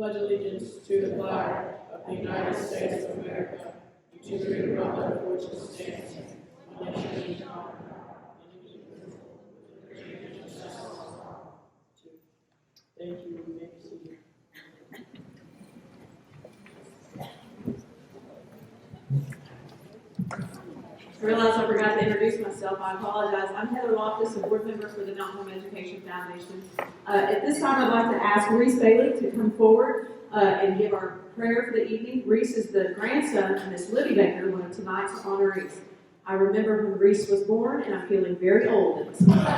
pledge allegiance to the flag of the United States of America, and to the republic for which it stands, one nation under God, indivisible, with liberty and justice for all. Thank you. You may be seated. I realized I forgot to introduce myself. I apologize. I'm Heather Loftus, a board member for the Mountain Home Education Foundation. At this time, I'd like to ask Reese Bailey to come forward and give our prayer for the evening. Reese is the grandson of Miss Libby Baker, one of tonight's honorees. I remember when Reese was born, and I'm feeling very old at this moment.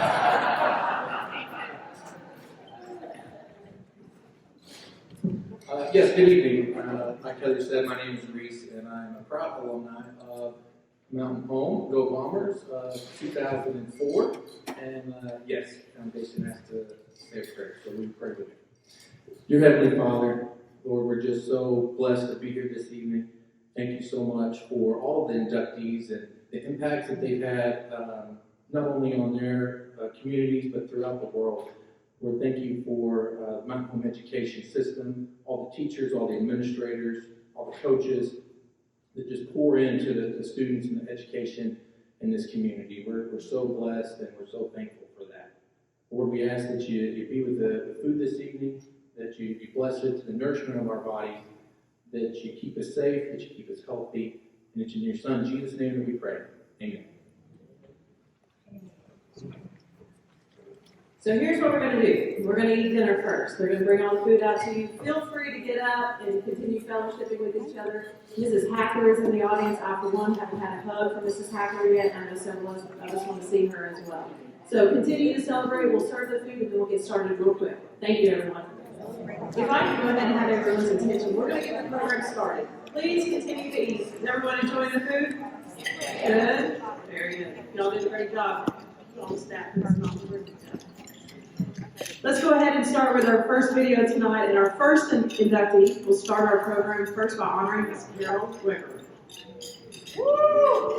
Yes, good evening. Like Heather said, my name is Reese, and I'm a proud alumni of Mountain Home, Go Bombers, 2004. And yes, Foundation has to say a prayer, so we pray with you. Dear Heavenly Father, Lord, we're just so blessed to be here this evening. Thank you so much for all of the inductees and the impacts that they've had, not only on their communities, but throughout the world. Lord, thank you for the Mountain Home education system, all the teachers, all the administrators, all the coaches that just pour into the students and the education in this community. We're so blessed and we're so thankful for that. Lord, we ask that you be with the food this evening, that you bless it to the nourishment of our bodies, that you keep us safe, that you keep us healthy, and it's in your Son, Jesus' name, that we pray. Amen. So here's what we're going to do. We're going to eat dinner first. They're going to bring all the food out to you. Feel free to get up and continue fellowshipping with each other. Mrs. Hacker is in the audience. I, for one, haven't had a hug from Mrs. Hacker yet. I know several of us want to see her as well. So continue to celebrate. We'll serve the food, and then we'll get started real quick. Thank you, everyone. If I can go ahead and have everyone's attention, we're going to get the program started. Please continue to eat. Is everyone enjoying the food? Good. Very good. Y'all did a great job. All the staff. Let's go ahead and start with our first video tonight, and our first inductee will start our program first by honoring Ms. Carol Wicker. Woo!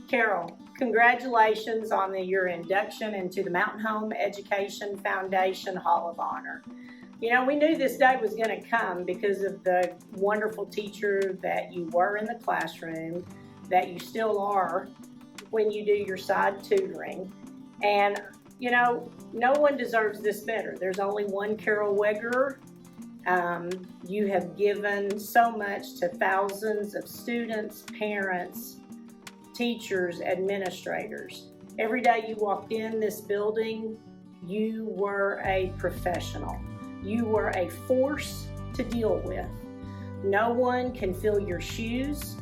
Carol, congratulations on your induction into the Mountain Home Education Foundation Hall of Honor. You know, we knew this day was going to come because of the wonderful teacher that you were in the classroom, that you still are when you do your side tutoring. And, you know, no one deserves this better. There's only one Carol Wegerer. You have given so much to thousands of students, parents, teachers, administrators. Every day you walked in this building, you were a professional. You were a force to deal with. No one can fill your shoes.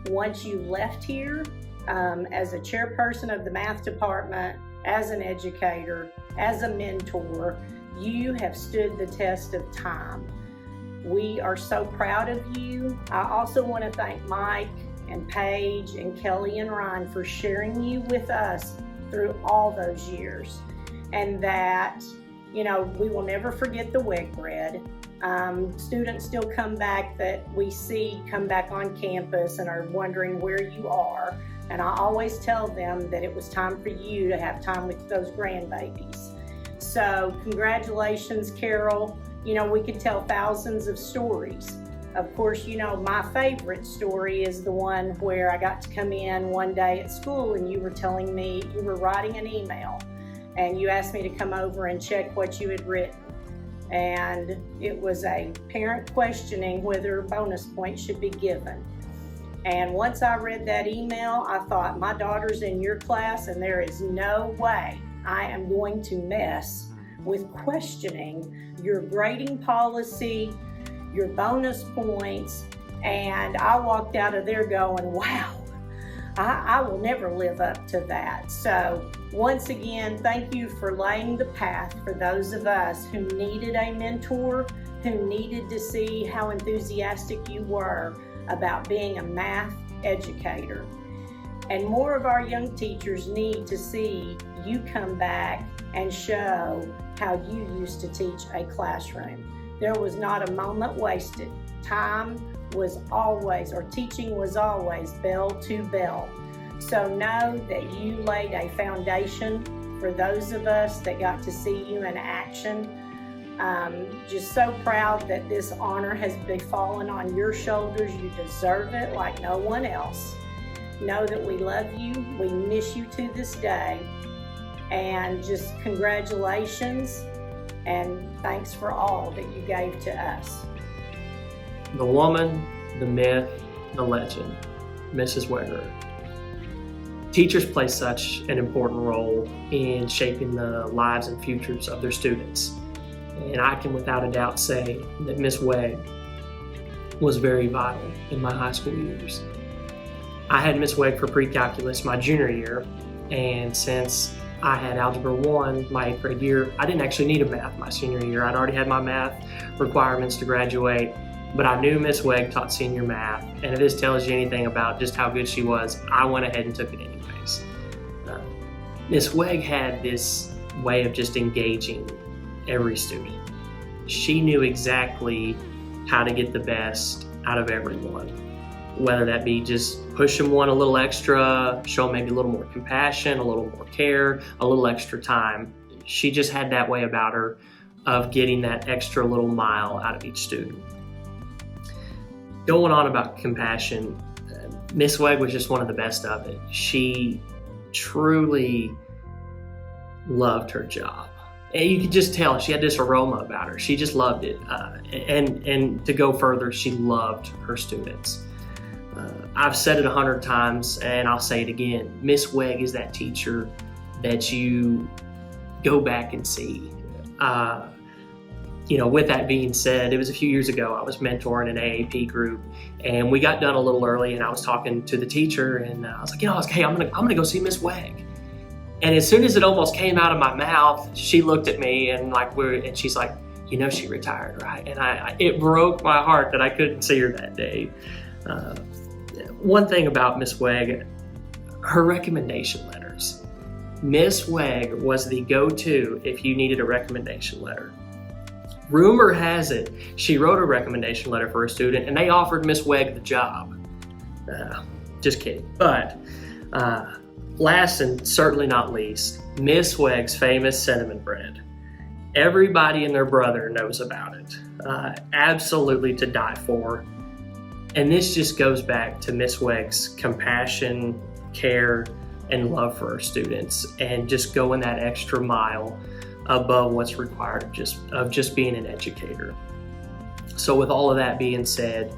Once you left here, as a chairperson of the math department, as an educator, as a mentor, you have stood the test of time. We are so proud of you. I also want to thank Mike and Paige and Kelly and Ryan for sharing you with us through all those years. And that, you know, we will never forget the WEG bread. Students still come back that we see come back on campus and are wondering where you are. And I always tell them that it was time for you to have time with those grandbabies. So congratulations, Carol. You know, we could tell thousands of stories. Of course, you know, my favorite story is the one where I got to come in one day at school and you were telling me you were writing an email and you asked me to come over and check what you had written. And it was a parent questioning whether bonus points should be given. And once I read that email, I thought, my daughter's in your class and there is no way I am going to mess with questioning your grading policy, your bonus points. And I walked out of there going, wow, I will never live up to that. So once again, thank you for laying the path for those of us who needed a mentor, who needed to see how enthusiastic you were about being a math educator. And more of our young teachers need to see you come back and show how you used to teach a classroom. There was not a moment wasted. Time was always, or teaching was always, bell to bell. So know that you laid a foundation for those of us that got to see you in action. Just so proud that this honor has befallen on your shoulders. You deserve it like no one else. Know that we love you. We miss you to this day. And just congratulations and thanks for all that you gave to us. The woman, the myth, the legend, Mrs. Wegerer. Teachers play such an important role in shaping the lives and futures of their students. And I can without a doubt say that Miss Weg was very vital in my high school years. I had Miss Weg for pre-calculus my junior year, and since I had Algebra 1 my 8th grade year, I didn't actually need a math my senior year. I'd already had my math requirements to graduate, but I knew Miss Weg taught senior math, and if this tells you anything about just how good she was, I went ahead and took it anyways. Miss Weg had this way of just engaging every student. She knew exactly how to get the best out of everyone, whether that be just push them one a little extra, show them maybe a little more compassion, a little more care, a little extra time. She just had that way about her of getting that extra little mile out of each student. Going on about compassion, Miss Weg was just one of the best of it. She truly loved her job. And you could just tell she had this aroma about her. She just loved it. And to go further, she loved her students. I've said it 100 times and I'll say it again. Miss Weg is that teacher that you go back and see. With that being said, it was a few years ago, I was mentoring an AAP group and we got done a little early and I was talking to the teacher and I was like, hey, I'm gonna go see Miss Weg. And as soon as it almost came out of my mouth, she looked at me and she's like, she retired, right? And it broke my heart that I couldn't see her that day. One thing about Miss Weg, her recommendation letters. Miss Weg was the go-to if you needed a recommendation letter. Rumor has it, she wrote a recommendation letter for a student and they offered Miss Weg the job. Just kidding. But last and certainly not least, Miss Weg's famous cinnamon bread. Everybody and their brother knows about it. Absolutely to die for. And this just goes back to Miss Weg's compassion, care, and love for her students, and just going that extra mile above what's required of just being an educator. So with all of that being said,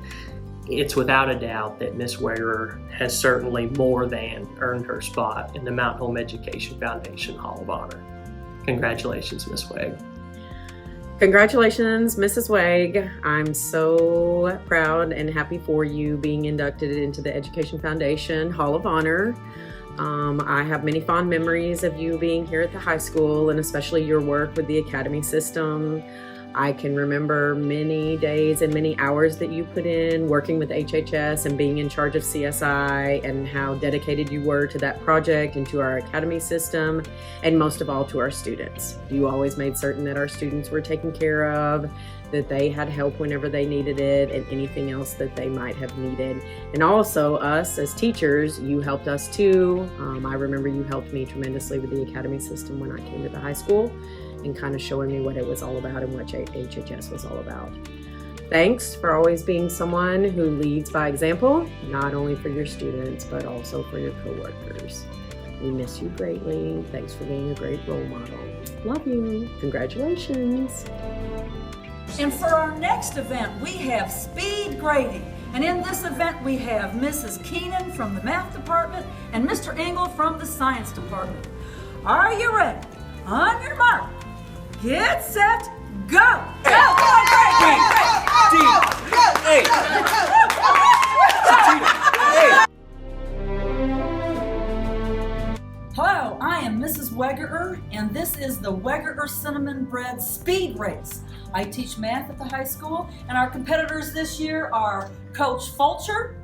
it's without a doubt that Miss Wegerer has certainly more than earned her spot in the Mountain Home Education Foundation Hall of Honor. Congratulations, Miss Weg. Congratulations, Mrs. Weg. I'm so proud and happy for you being inducted into the Education Foundation Hall of Honor. I have many fond memories of you being here at the high school and especially your work with the academy system. I can remember many days and many hours that you put in working with HHS and being in charge of CSI and how dedicated you were to that project and to our academy system and most of all to our students. You always made certain that our students were taken care of, that they had help whenever they needed it and anything else that they might have needed. And also us as teachers, you helped us too. I remember you helped me tremendously with the academy system when I came to the high school and kind of showing me what it was all about and what HHS was all about. Thanks for always being someone who leads by example, not only for your students, but also for your coworkers. We miss you greatly. Thanks for being a great role model. Love you. Congratulations. And for our next event, we have speed grading. And in this event, we have Mrs. Keenan from the math department and Mr. Engel from the science department. Are you ready? On your mark, get set, go! Go! Hello, I am Mrs. Wegerer, and this is the Wegerer Cinnamon Bread Speed Race. I teach math at the high school, and our competitors this year are Coach Fulcher,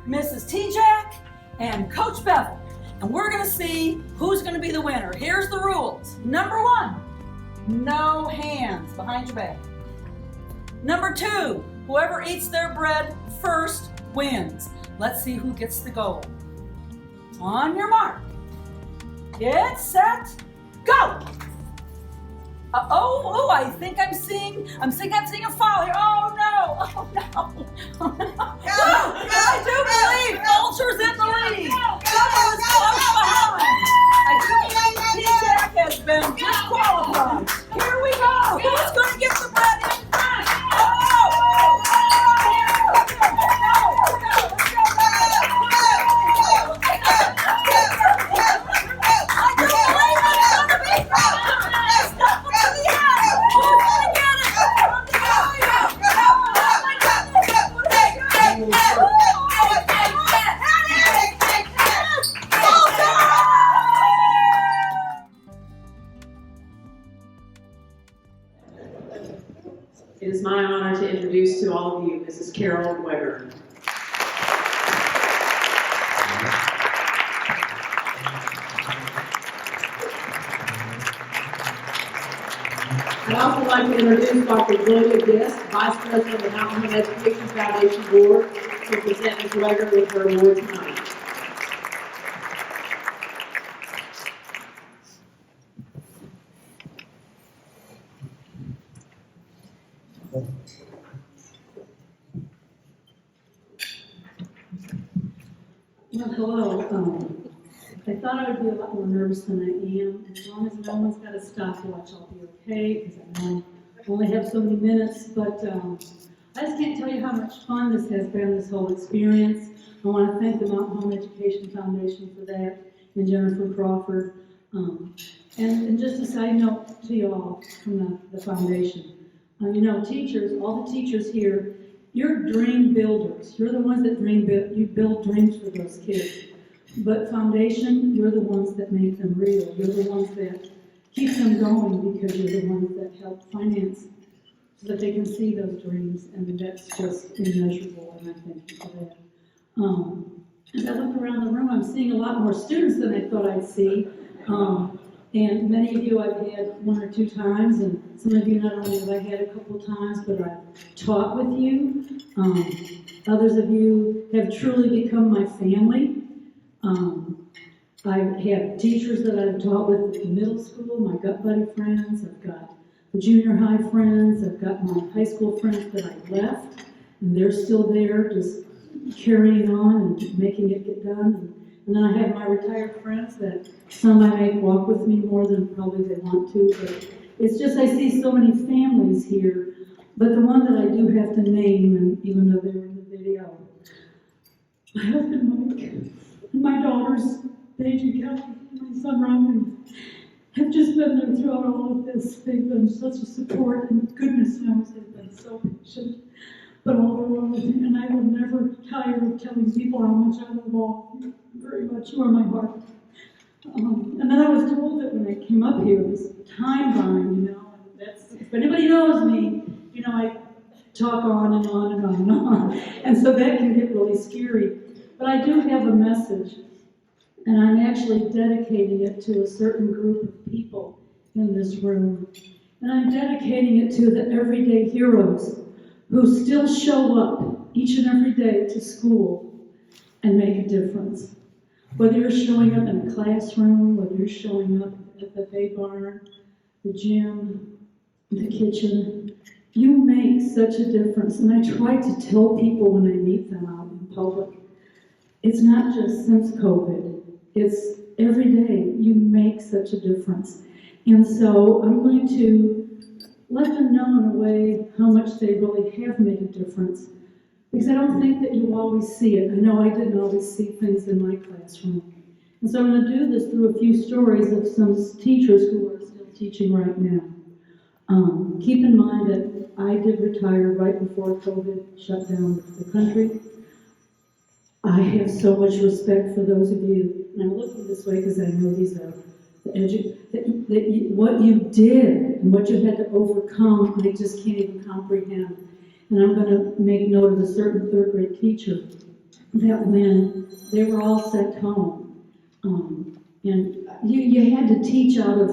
Mrs. T-Jack, and Coach Bevel. And we're gonna see who's gonna be the winner. Here's the rules. Number 1, no hands behind your back. Number 2, whoever eats their bread first wins. Let's see who gets the gold. On your mark. Get set, go! I think I'm seeing a foul here. Oh no! I do believe Vulture's in the lead. Double is close behind. I do believe T-Jack has been disqualified. Here we go. Who's going to get the bread in front? It is my honor to introduce to all of you Mrs. Carol Weber. I'd also like to introduce Dr. Julia Guest, Vice President of the Mountain Home Education Foundation Board, to present Ms. Weber with her award tonight. Well, hello. I thought I would be a lot more nervous than I am. As long as no one's got a stopwatch, I'll be okay, because I know I only have so many minutes. But I just can't tell you how much fun this has been, this whole experience. I want to thank the Mountain Home Education Foundation for that, and Jennifer Crawford. And just a side note to you all from the foundation. You know, teachers, all the teachers here, you're dream builders. You're the ones that you build dreams for those kids. But foundation, you're the ones that make them real. You're the ones that keep them going, because you're the ones that help finance so that they can see those dreams, and that's just immeasurable, and I thank you for that. As I look around the room, I'm seeing a lot more students than I thought I'd see. And many of you I've had 1 or 2 times, and some of you not only have I had a couple times, but I've taught with you. Others of you have truly become my family. I have teachers that I've taught with at the middle school, my gut buddy friends. I've got the junior high friends. I've got my high school friends that I left, and they're still there, just carrying on and making it get done. And then I have my retired friends that some I make walk with me more than probably they want to, but it's just I see so many families here. But the one that I do have to name, and even though they were in the video, my husband Mike and my daughters, Paige and Kelly, and my son Ryan, have just been there throughout all of this. They've been such a support, and goodness knows they've been so patient. But all the while, and I will never tire of telling people how much I love all of you very much. You are my heart. And then I was told that when I came up here, this time bind, you know, and that's, if anybody knows me, you know, I talk on and on and on and on. And so that can get really scary. But I do have a message, and I'm actually dedicating it to a certain group of people in this room. And I'm dedicating it to the everyday heroes who still show up each and every day to school and make a difference. Whether you're showing up in a classroom, whether you're showing up at the hay barn, the gym, the kitchen, you make such a difference. And I try to tell people when I meet them out in public, it's not just since COVID, it's every day you make such a difference. And so I'm going to let them know in a way how much they really have made a difference. Because I don't think that you always see it. I know I didn't always see things in my classroom. And so I'm going to do this through a few stories of some teachers who are still teaching right now. Keep in mind that I did retire right before COVID shut down the country. I have so much respect for those of you, and I'm looking this way because I know these are what you did and what you had to overcome, I just can't even comprehend. And I'm going to make note of a certain third grade teacher that when they were all sent home, and you had to teach out of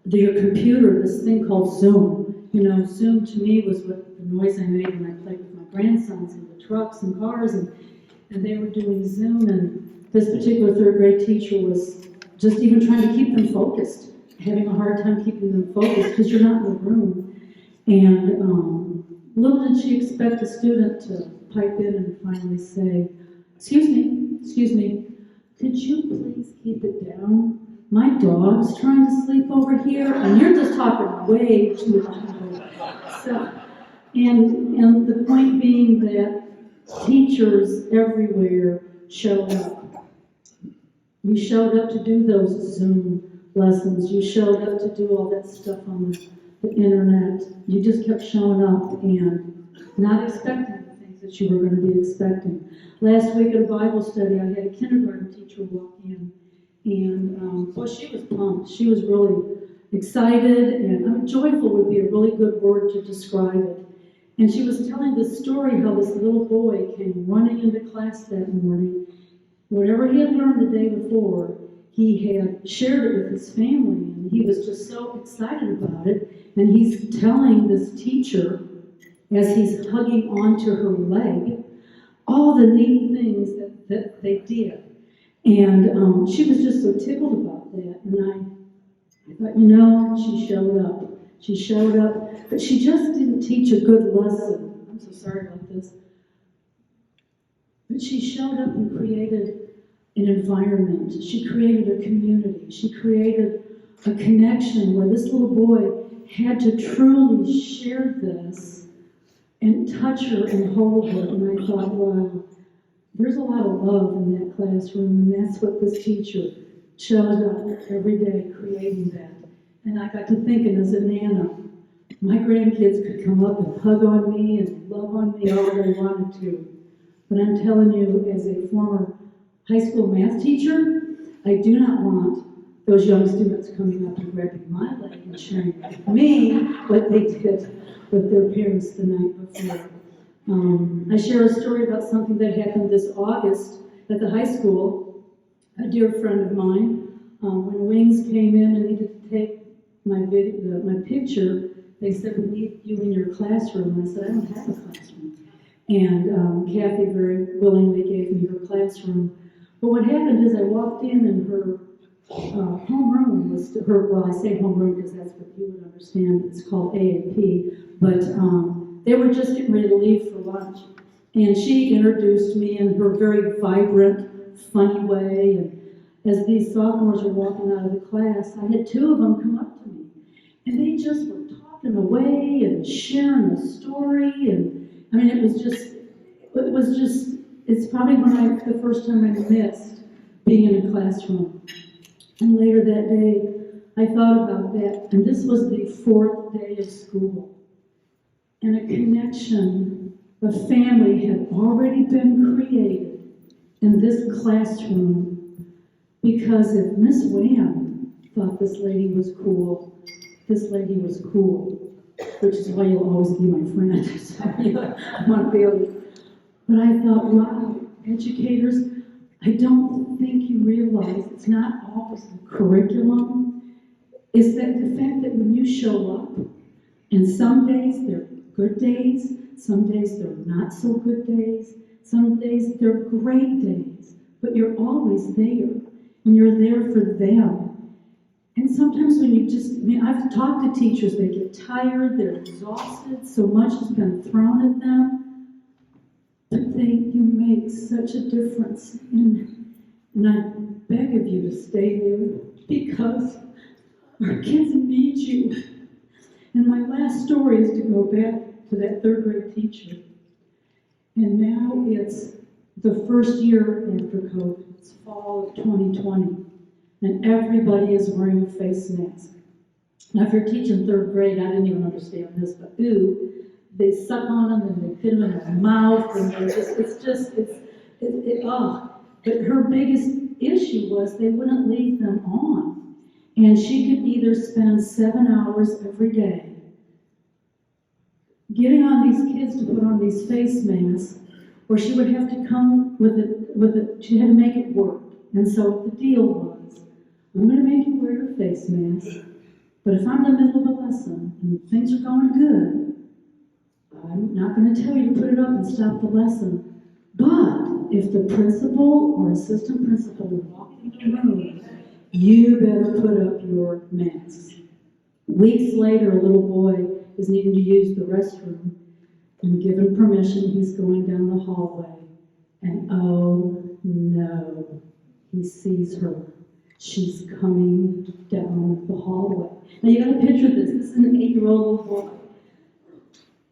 your computer, this thing called Zoom. Zoom to me was what the noise I made when I played with my grandsons in the trucks and cars, and they were doing Zoom, and this particular third grade teacher was just even trying to keep them focused, having a hard time keeping them focused because you're not in the room. And little did she expect a student to pipe in and finally say, excuse me, could you please keep it down? My dog's trying to sleep over here, and you're just talking way too loud. So, and the point being that teachers everywhere showed up. You showed up to do those Zoom lessons. You showed up to do all that stuff on the internet. You just kept showing up and not expecting the things that you were going to be expecting. Last week at a Bible study, I had a kindergarten teacher walk in, and boy, she was pumped. She was really excited, and joyful would be a really good word to describe it. And she was telling this story how this little boy came running into class that morning. Whatever he had learned the day before, he had shared it with his family, and he was just so excited about it. And he's telling this teacher, as he's hugging onto her leg, all the neat things that they did. And she was just so tickled about that. And I thought, she showed up. She showed up, but she just didn't teach a good lesson. I'm so sorry about this. But she showed up and created an environment. She created a community. She created a connection where this little boy had to truly share this and touch her and hold her. And I thought, wow, there's a lot of love in that classroom, and that's what this teacher showed up every day creating that. And I got to thinking as a nana, my grandkids could come up and hug on me and love on me all they wanted to. But I'm telling you, as a former high school math teacher, I do not want those young students coming up and grabbing my leg and sharing with me what they did with their parents the night before. I share a story about something that happened this August at the high school. A dear friend of mine, when Wings came in and needed to take my picture, they said, we need you in your classroom. I said, I don't have a classroom. And Kathy very willingly gave me her classroom. But what happened is I walked in and her homeroom was her, well, I say homeroom because that's what you would understand. It's called AAP. But they were just getting ready to leave for lunch. And she introduced me in her very vibrant, funny way. And as these sophomores were walking out of the class, I had two of them come up to me. And they just were talking away and sharing a story. And I mean, it was just, it's probably the first time I missed being in a classroom. And later that day, I thought about that. And this was the fourth day of school. And a connection, a family had already been created in this classroom. Because if Miss Wham thought this lady was cool, this lady was cool, which is why you'll always be my friend. So I want to be able to. But I thought, wow, educators, I don't think you realize it's not always the curriculum. It's that the fact that when you show up, and some days they're good days, some days they're not so good days, some days they're great days, but you're always there. And you're there for them. And sometimes when I've talked to teachers, they get tired, they're exhausted, so much has been thrown at them. But you make such a difference. And I beg of you to stay there because our kids need you. And my last story is to go back to that third grade teacher. And now it's the first year after COVID. It's fall of 2020, and everybody is wearing a face mask. Now, if you're teaching third grade, I didn't even understand this, but they suck on them and they put them in their mouth, and But her biggest issue was they wouldn't leave them on, and she could either spend 7 hours every day getting on these kids to put on these face masks, or she would have to come with it. She had to make it work. And so the deal was, I'm going to make you wear your face mask, But if I'm in the middle of a lesson and things are going good, I'm not going to tell you to put it up and stop the lesson. But if the principal or assistant principal walk in the room, you better put up your masks. Weeks later, a little boy is needing to use the restroom, and given permission, he's going down the hallway. And oh no, he sees her. She's coming down the hallway. Now you gotta picture this. This is an 8-year-old little boy.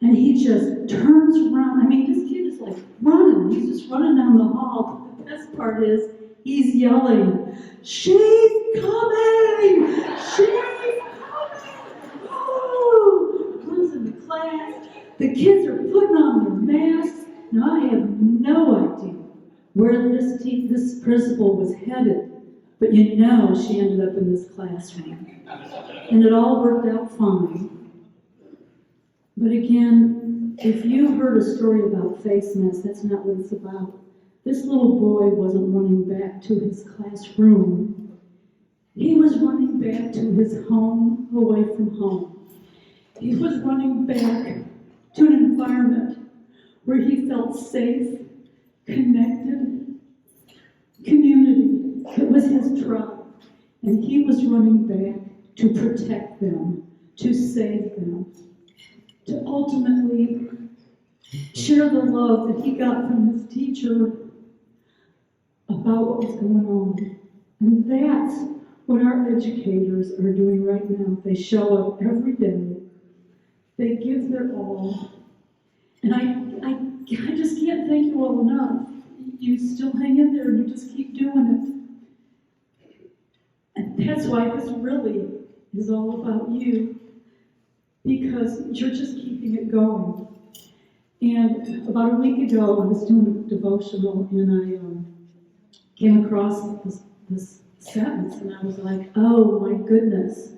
And he just turns around. I mean, this kid is like running. He's just running down the hall. The best part is he's yelling, "She's coming! She's coming!" Oh! Runs into class. The kids are putting on their masks. Now I have no idea where this principal was headed, but you know she ended up in this classroom. And it all worked out fine. But again, if you heard a story about face masks, that's not what it's about. This little boy wasn't running back to his classroom. He was running back to his home, away from home. He was running back to an environment where he felt safe, connected, community. It was his tribe. And he was running back to protect them, to save them, to ultimately share the love that he got from his teacher about what was going on. And that's what our educators are doing right now. They show up every day. They give their all. And I just can't thank you all enough. You still hang in there and you just keep doing it. And that's why this really is all about you, because you're just keeping it going. And about a week ago, I was doing a devotional and I came across this sentence and I was like, oh my goodness,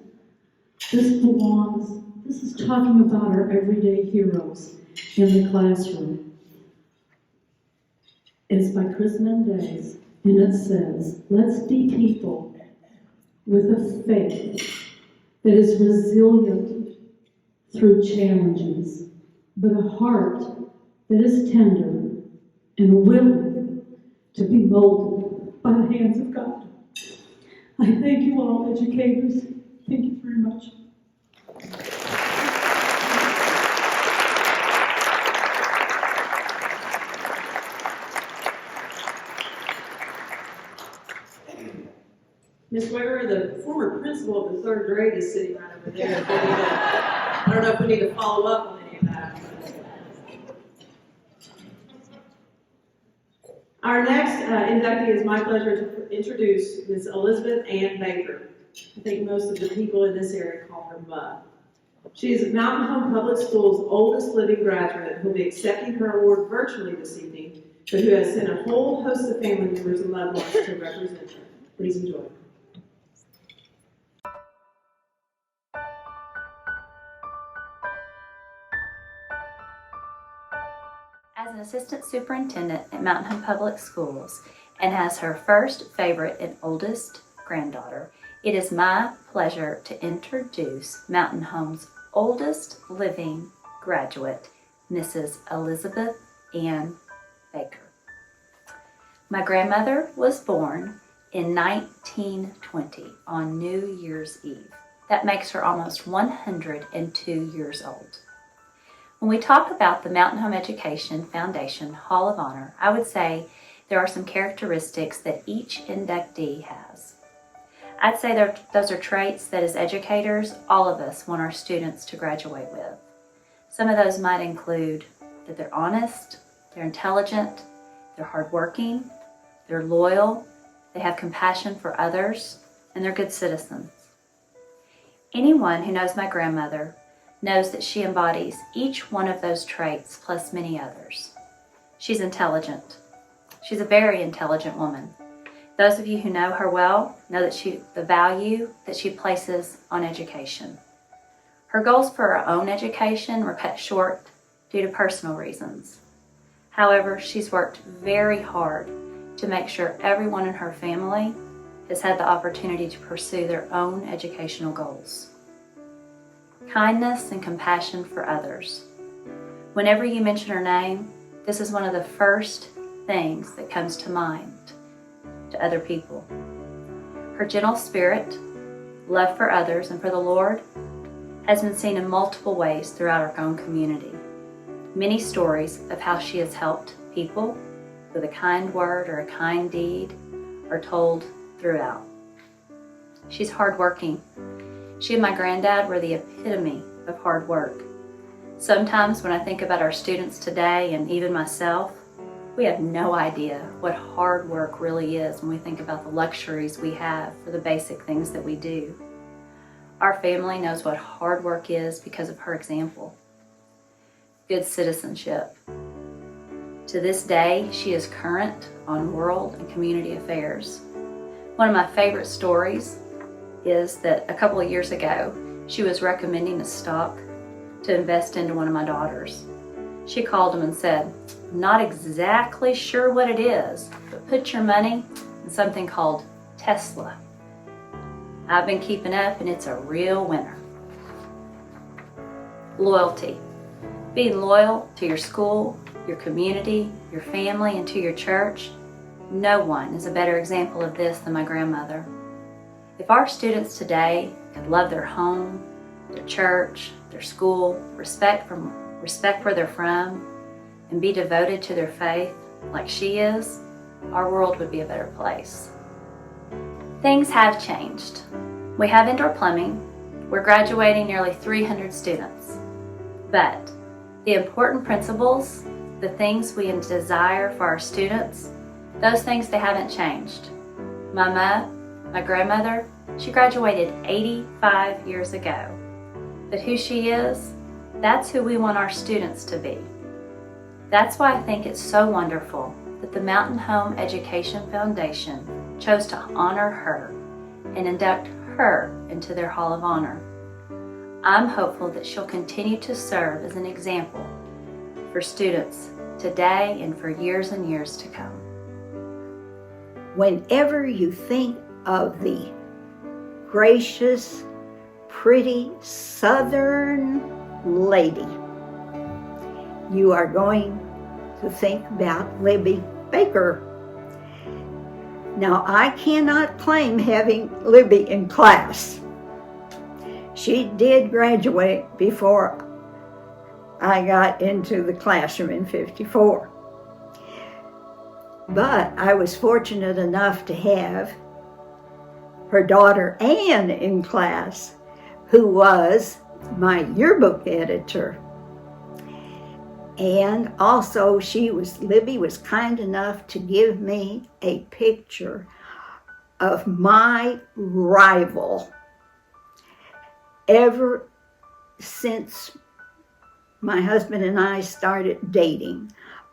this belongs, this is talking about our everyday heroes in the classroom. It's by Chris Mendez, and it says, let's be people with a faith that is resilient through challenges, but a heart that is tender and willing to be molded by the hands of God. I thank you all, educators. Thank you very much. Ms. Weber, the former principal of the 3rd grade is sitting right over there. If we need to, I don't know if we need to follow up on any of that. Our next inductee, is my pleasure to introduce Ms. Elizabeth Ann Baker. I think most of the people in this area call her Bud. She is Mountain Home Public Schools' oldest living graduate who will be accepting her award virtually this evening, but who has sent a whole host of family members and loved ones to represent her. Please enjoy. As an assistant superintendent at Mountain Home Public Schools and as her first favorite and oldest granddaughter, it is my pleasure to introduce Mountain Home's oldest living graduate, Mrs. Elizabeth Ann Baker. My grandmother was born in 1920 on New Year's Eve. That makes her almost 102 years old. When we talk about the Mountain Home Education Foundation Hall of Honor, I would say there are some characteristics that each inductee has. I'd say those are traits that as educators, all of us want our students to graduate with. Some of those might include that they're honest, they're intelligent, they're hardworking, they're loyal, they have compassion for others, and they're good citizens. Anyone who knows my grandmother knows that she embodies each one of those traits plus many others. She's intelligent. She's a very intelligent woman. Those of you who know her well know that the value that she places on education. Her goals for her own education were cut short due to personal reasons. However, she's worked very hard to make sure everyone in her family has had the opportunity to pursue their own educational goals. kindness and compassion for others. Whenever you mention her name, this is one of the first things that comes to mind to other people. Her gentle spirit, love for others and for the Lord has been seen in multiple ways throughout our own community. Many stories of how she has helped people with a kind word or a kind deed are told throughout. She's hardworking. She and my granddad were the epitome of hard work. Sometimes when I think about our students today and even myself, we have no idea what hard work really is when we think about the luxuries we have for the basic things that we do. Our family knows what hard work is because of her example. Good citizenship. To this day, she is current on world and community affairs. One of my favorite stories is that a couple of years ago, she was recommending a stock to invest into one of my daughters. She called him and said, "Not exactly sure what it is, but put your money in something called Tesla. I've been keeping up and it's a real winner." Loyalty. Being loyal to your school, your community, your family, and to your church. No one is a better example of this than my grandmother. If our students today could love their home, their church, their school, respect where they're from, and be devoted to their faith like she is, our world would be a better place. Things have changed. We have indoor plumbing. We're graduating nearly 300 students. But the important principles, the things we desire for our students, those things, they haven't changed. My grandmother, she graduated 85 years ago. But who she is, that's who we want our students to be. That's why I think it's so wonderful that the Mountain Home Education Foundation chose to honor her and induct her into their Hall of Honor. I'm hopeful that she'll continue to serve as an example for students today and for years and years to come. Whenever you think of the gracious, pretty Southern lady, you are going to think about Libby Baker. Now, I cannot claim having Libby in class. She did graduate before I got into the classroom in '54. But I was fortunate enough to have her daughter Ann in class, who was my yearbook editor. And also Libby was kind enough to give me a picture of my rival. Ever since my husband and I started dating,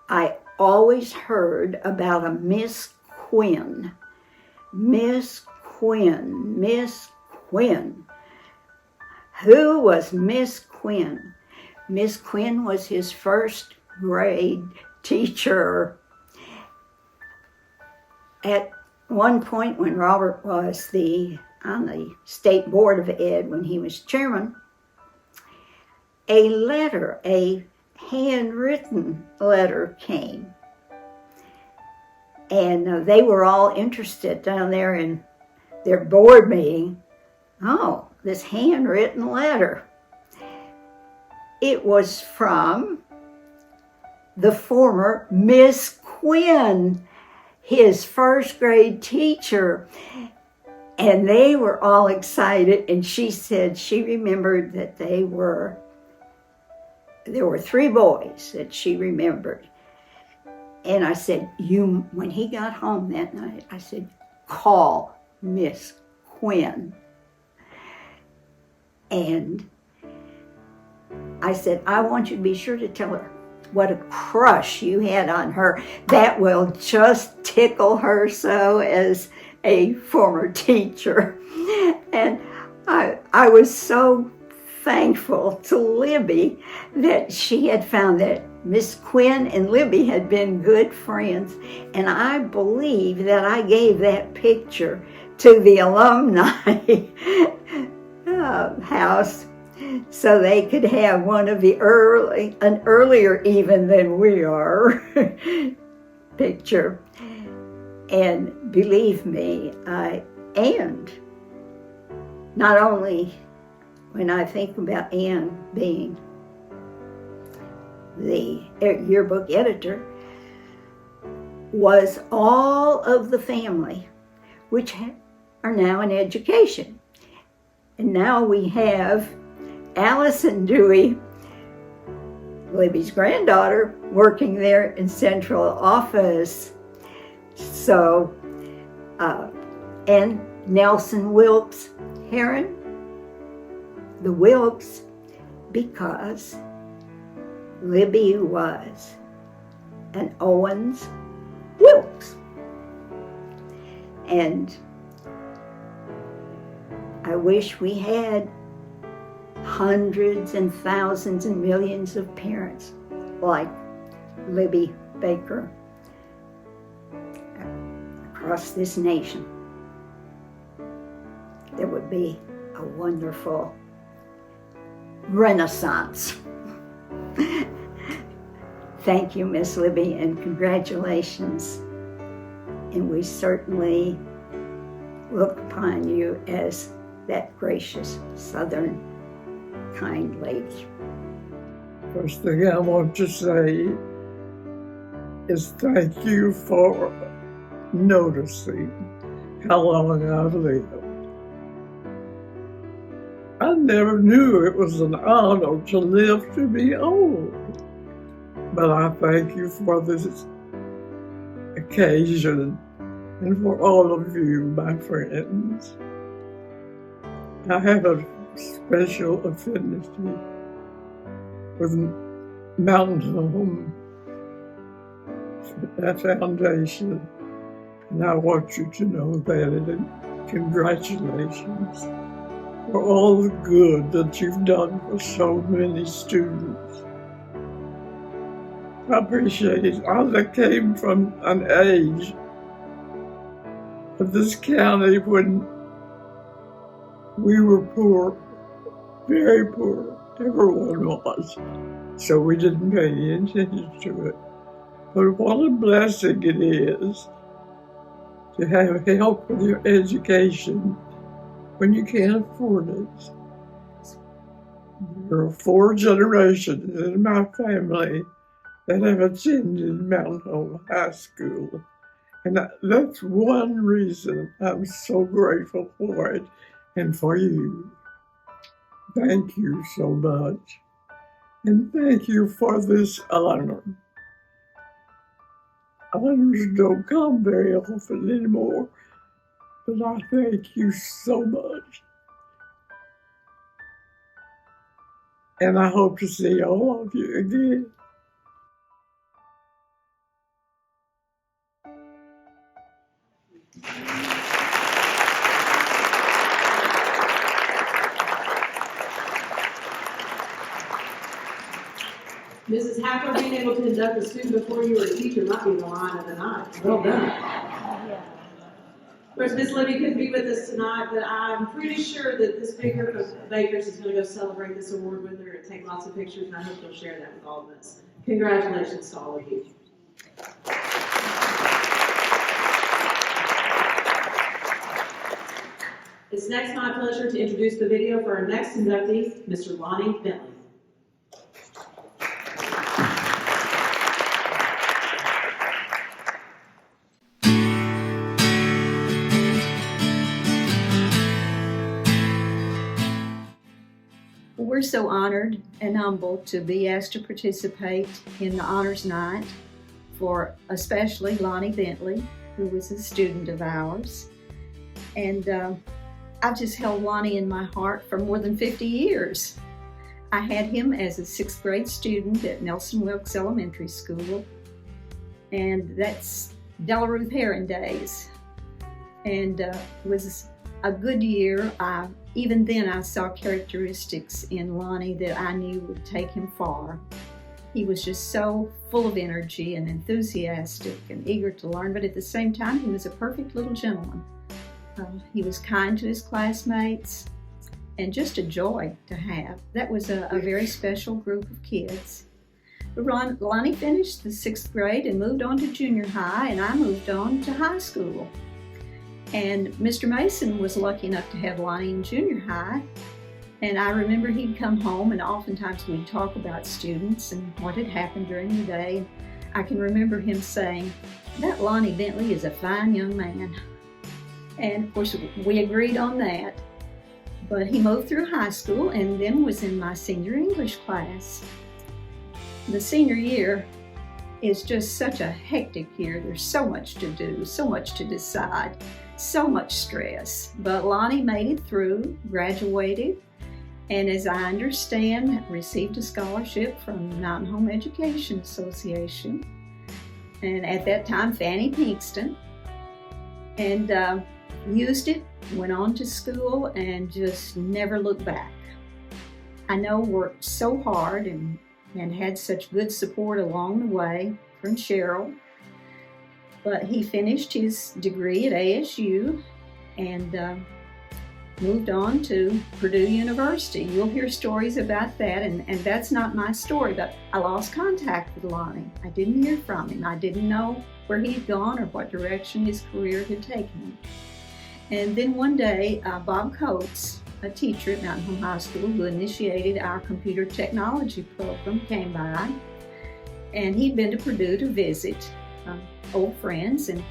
I always heard about a Miss Quinn. Miss Quinn, Miss Quinn. Who was Miss Quinn? Miss Quinn was his first grade teacher. At one point when Robert was on the State Board of Ed, when he was chairman, a handwritten letter came. And they were all interested down there in their board meeting. Oh, this handwritten letter. It was from the former Miss Quinn, his first grade teacher. And they were all excited, and she said she remembered that there were 3 boys that she remembered. And I said, when he got home that night, I said, call Miss Quinn. And I said, I want you to be sure to tell her what a crush you had on her. That will just tickle her so as a former teacher. And I was so thankful to Libby that she had found that Miss Quinn and Libby had been good friends. And I believe that I gave that picture to the alumni house so they could have one of an earlier even than we are picture. And believe me, and not only when I think about Anne being the yearbook editor, was all of the family, which are now in education. And now we have Allison Dewey, Libby's granddaughter, working there in central office. So, and Nelson Wilkes Heron, the Wilkes, because Libby was an Owens Wilkes. And I wish we had hundreds and thousands and millions of parents like Libby Baker across this nation. There would be a wonderful renaissance. Thank you, Miss Libby, and congratulations. And we certainly look upon you as that gracious, Southern, kind lady. First thing I want to say is thank you for noticing how long I've lived. I never knew it was an honor to live to be old, but I thank you for this occasion and for all of you, my friends. I have a special affinity with Mountain Home Foundation, and I want you to know that, and congratulations for all the good that you've done for so many students. I appreciate it. I came from an age of this county when we were poor, very poor. Everyone was. So we didn't pay any attention to it. But what a blessing it is to have help with your education when you can't afford it. There are 4 generations in my family that have attended Mountain Home High School. And that's one reason I'm so grateful for it and for you. Thank you so much. And thank you for this honor. Honors don't come very often anymore, but I thank you so much. And I hope to see all of you again. Mrs. Hacker, being able to induct a student before you were a teacher might be the line of the night. Well done. Of course, Miss Libby couldn't be with us tonight, but I'm pretty sure that this big group of Bakers is going to go celebrate this award with her and take lots of pictures, and I hope you'll share that with all of us. Congratulations to all of you. It's next my pleasure to introduce the video for our next inductee, Mr. Lonnie Bentley. We're so honored and humbled to be asked to participate in the honors night for especially Lonnie Bentley, who was a student of ours. And I've just held Lonnie in my heart for more than 50 years. I had him as a 6th grade student at Nelson Wilkes Elementary School, and that's Della Ruth Heron days. And was a good year. Even then I saw characteristics in Lonnie that I knew would take him far. He was just so full of energy and enthusiastic and eager to learn, but at the same time he was a perfect little gentleman. He was kind to his classmates. and just a joy to have. That was a very special group of kids. Lonnie finished the 6th grade and moved on to junior high, and I moved on to high school. And Mr. Mason was lucky enough to have Lonnie in junior high. And I remember he'd come home, and oftentimes we'd talk about students and what had happened during the day. I can remember him saying, "That Lonnie Bentley is a fine young man." And of course, we agreed on that. But he moved through high school and then was in my senior English class. The senior year is just such a hectic year. There's so much to do, so much to decide, so much stress. But Lonnie made it through, graduated, and as I understand, received a scholarship from the Mountain Home Education Association, and at that time, Fannie Pinkston, and used it, went on to school, and just never looked back. I know worked so hard and had such good support along the way from Cheryl, but he finished his degree at ASU and moved on to Purdue University. You'll hear stories about that, and that's not my story, but I lost contact with Lonnie. I didn't hear from him. I didn't know where he'd gone or what direction his career had taken him. And then one day, Bob Coates, a teacher at Mountain Home High School who initiated our computer technology program, came by, and he'd been to Purdue to visit old friends, and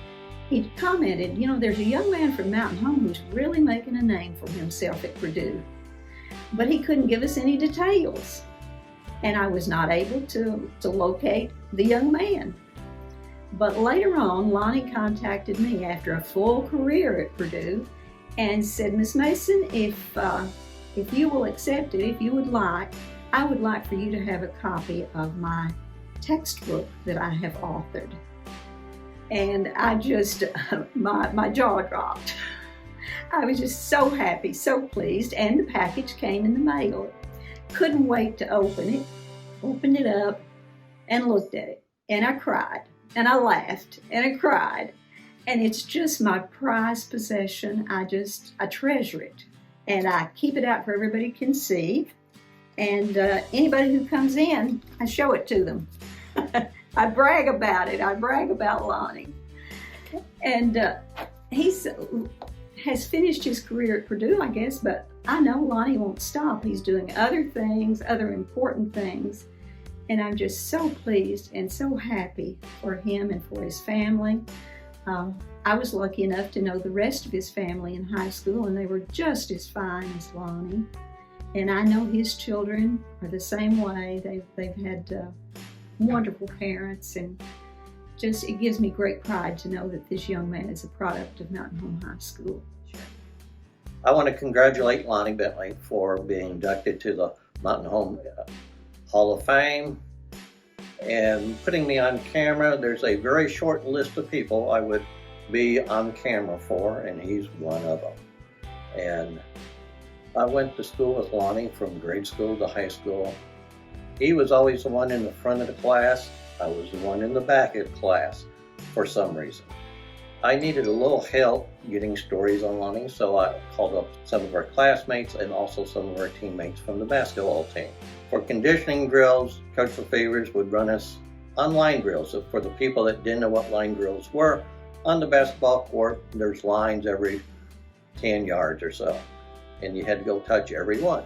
he commented, "You know, there's a young man from Mountain Home who's really making a name for himself at Purdue." But he couldn't give us any details, and I was not able to locate the young man. But later on, Lonnie contacted me after a full career at Purdue and said, "Miss Mason, if you will accept it, if you would like, I would like for you to have a copy of my textbook that I have authored." And I just, my jaw dropped. I was just so happy, so pleased, and the package came in the mail. Couldn't wait to open it, opened it up, and looked at it. And I cried, and I laughed, and I cried. And it's just my prized possession. I treasure it. And I keep it out for everybody can see. And anybody who comes in, I show it to them. I brag about it. I brag about Lonnie. And he has finished his career at Purdue, I guess, but I know Lonnie won't stop. He's doing other things, other important things. And I'm just so pleased and so happy for him and for his family. I was lucky enough to know the rest of his family in high school, and they were just as fine as Lonnie. And I know his children are the same way. They've had wonderful parents, and just it gives me great pride to know that this young man is a product of Mountain Home High School. I want to congratulate Lonnie Bentley for being inducted to the Mountain Home Hall of Fame and putting me on camera. There's a very short list of people I would be on camera for, and he's one of them. And I went to school with Lonnie from grade school to high school. He was always the one in the front of the class. I was the one in the back of the class for some reason. I needed a little help getting stories on Lonnie, so I called up some of our classmates and also some of our teammates from the basketball team. For conditioning drills, Coach LaFevers would run us on line drills. So for the people that didn't know what line drills were, on the basketball court, there's lines every 10 yards or so, and you had to go touch every one.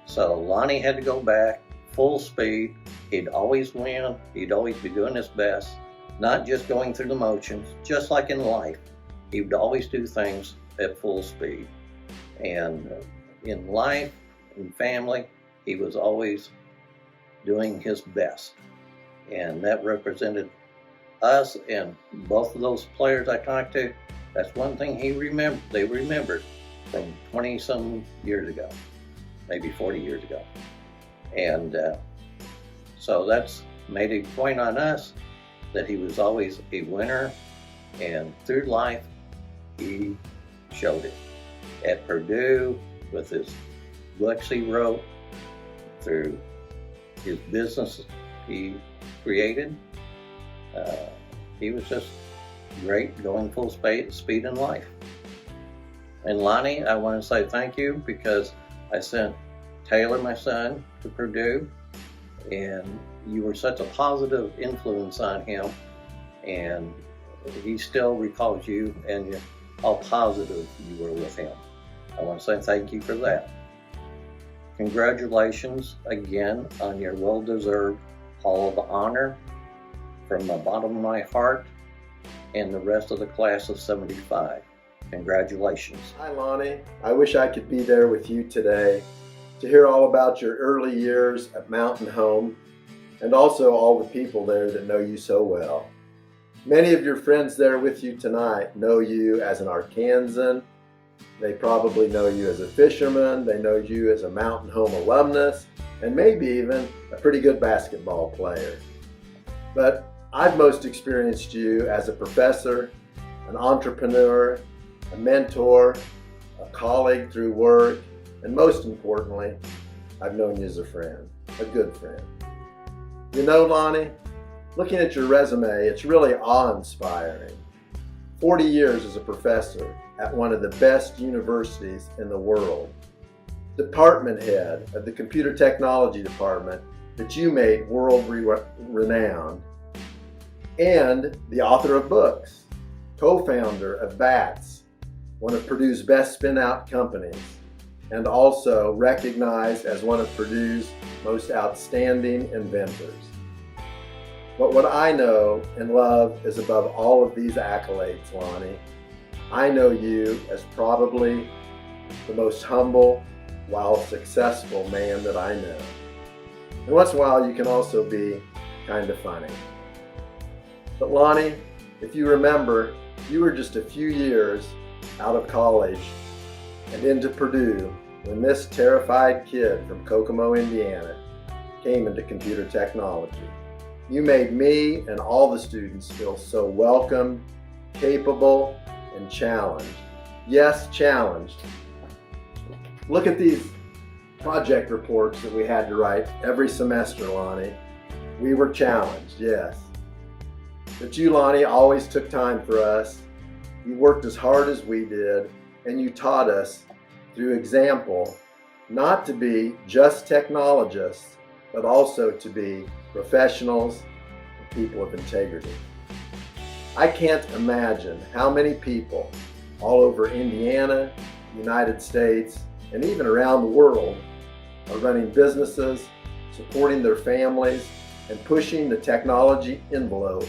So Lonnie had to go back full speed. He'd always win. He'd always be doing his best, not just going through the motions, just like in life. He would always do things at full speed. And in life, in family, he was always doing his best. And that represented us, and both of those players I talked to, that's one thing they remembered from 20-some years ago, maybe 40 years ago. And so that's made a point on us that he was always a winner, and through life, he showed it. At Purdue, with his books he wrote, through his business he created, he was just great, going full speed in life. And Lonnie, I want to say thank you, because I sent Taylor, my son, to Purdue, and you were such a positive influence on him, and he still recalls you and how positive you were with him. I want to say thank you for that. Congratulations again on your well-deserved Hall of Honor from the bottom of my heart and the rest of the class of 75. Congratulations. Hi Lonnie, I wish I could be there with you today to hear all about your early years at Mountain Home and also all the people there that know you so well. Many of your friends there with you tonight know you as an Arkansan. They probably know you as a fisherman. They know you as a Mountain Home alumnus and maybe even a pretty good basketball player. But I've most experienced you as a professor, an entrepreneur, a mentor, a colleague through work, and most importantly, I've known you as a friend, a good friend. You know, Lonnie, looking at your resume, it's really awe-inspiring. 40 years as a professor at one of the best universities in the world. Department head of the computer technology department that you made world-renowned. And the author of books, co-founder of BATS, one of Purdue's best spin-out companies, and also recognized as one of Purdue's most outstanding inventors. But what I know and love is above all of these accolades, Lonnie, I know you as probably the most humble while successful man that I know. And once in a while you can also be kind of funny. But Lonnie, if you remember, you were just a few years out of college and into Purdue when this terrified kid from Kokomo, Indiana came into computer technology. You made me and all the students feel so welcome, capable, and challenged. Yes, challenged. Look at these project reports that we had to write every semester, Lonnie. We were challenged, yes. But you, Lonnie, always took time for us. You worked as hard as we did, and you taught us through example not to be just technologists, but also to be professionals and people of integrity. I can't imagine how many people all over Indiana, the United States, and even around the world are running businesses, supporting their families, and pushing the technology envelope,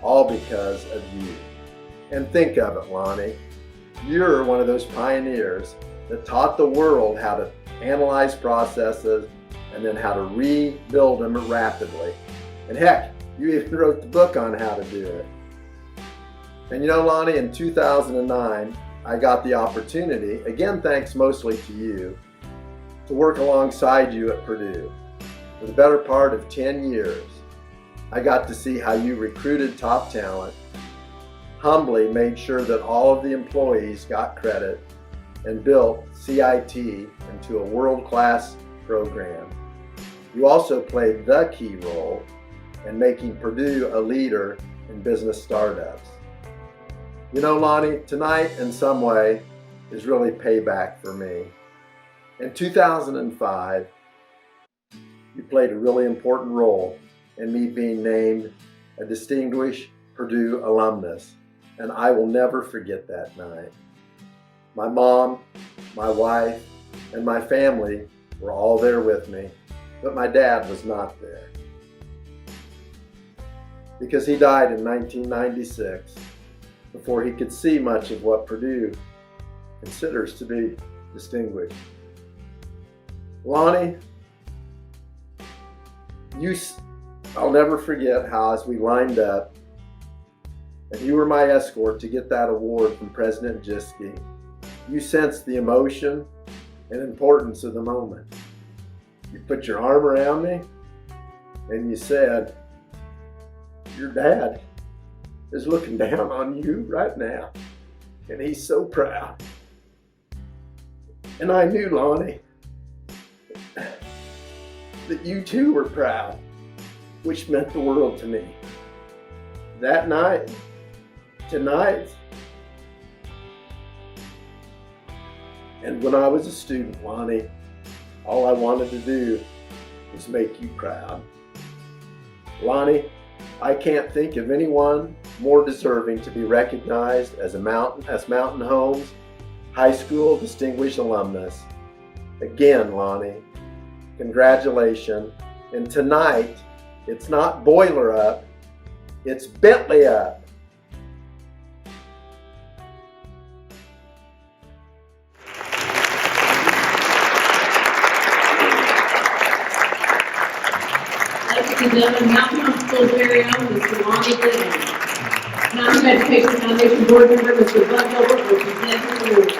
all because of you. And think of it, Lonnie, you're one of those pioneers that taught the world how to analyze processes and then how to rebuild them rapidly. And heck, you even wrote the book on how to do it. And you know, Lonnie, in 2009, I got the opportunity, again thanks mostly to you, to work alongside you at Purdue. For the better part of 10 years, I got to see how you recruited top talent, humbly made sure that all of the employees got credit, and built CIT into a world-class program. You also played the key role in making Purdue a leader in business startups. You know, Lonnie, tonight in some way is really payback for me. In 2005, you played a really important role in me being named a distinguished Purdue alumnus, and I will never forget that night. My mom, my wife, and my family were all there with me, but my dad was not there. Because he died in 1996 before he could see much of what Purdue considers to be distinguished. Lonnie, I'll never forget how as we lined up and you were my escort to get that award from President Jiske, you sensed the emotion and importance of the moment. You put your arm around me and you said, "Your dad is looking down on you right now, and he's so proud." And I knew, Lonnie, that you too were proud, which meant the world to me. That night, tonight, and when I was a student, Lonnie, all I wanted to do was make you proud. Lonnie, I can't think of anyone more deserving to be recognized as Mountain Home's High School Distinguished Alumnus. Again, Lonnie, congratulations. And tonight, it's not boiler up, it's Bentley up. Ladies and gentlemen, Mountain Home School's very own Mr. Lonnie Bentley. Mountain Home Education Foundation Board Member Mr. Bud Gilbert will present the award.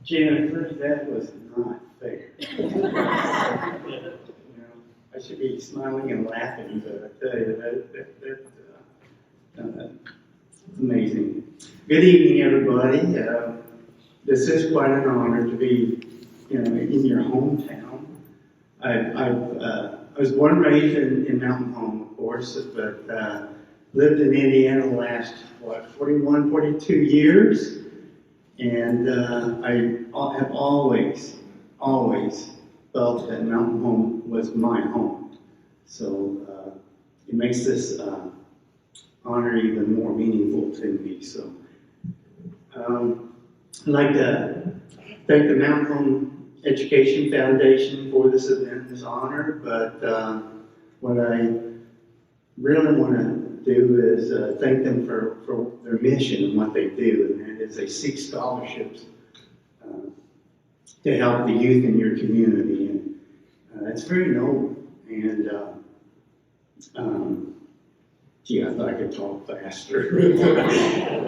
Jennifer, that was not fair. I should be smiling and laughing, but I tell you, that's amazing. Good evening, everybody. This is quite an honor to be, in your hometown. I was born and raised in Mountain Home, of course, but lived in Indiana the last, 41, 42 years. And I have always felt that Mountain Home was my home. So it makes this honor even more meaningful to me. So I'd like to thank the Mountain Home Education Foundation for this event, this honor. But what I really want to do is thank them for their mission and what they do, and that is they seek scholarships to help the youth in your community, and that's very noble. And gee, I thought I could talk faster.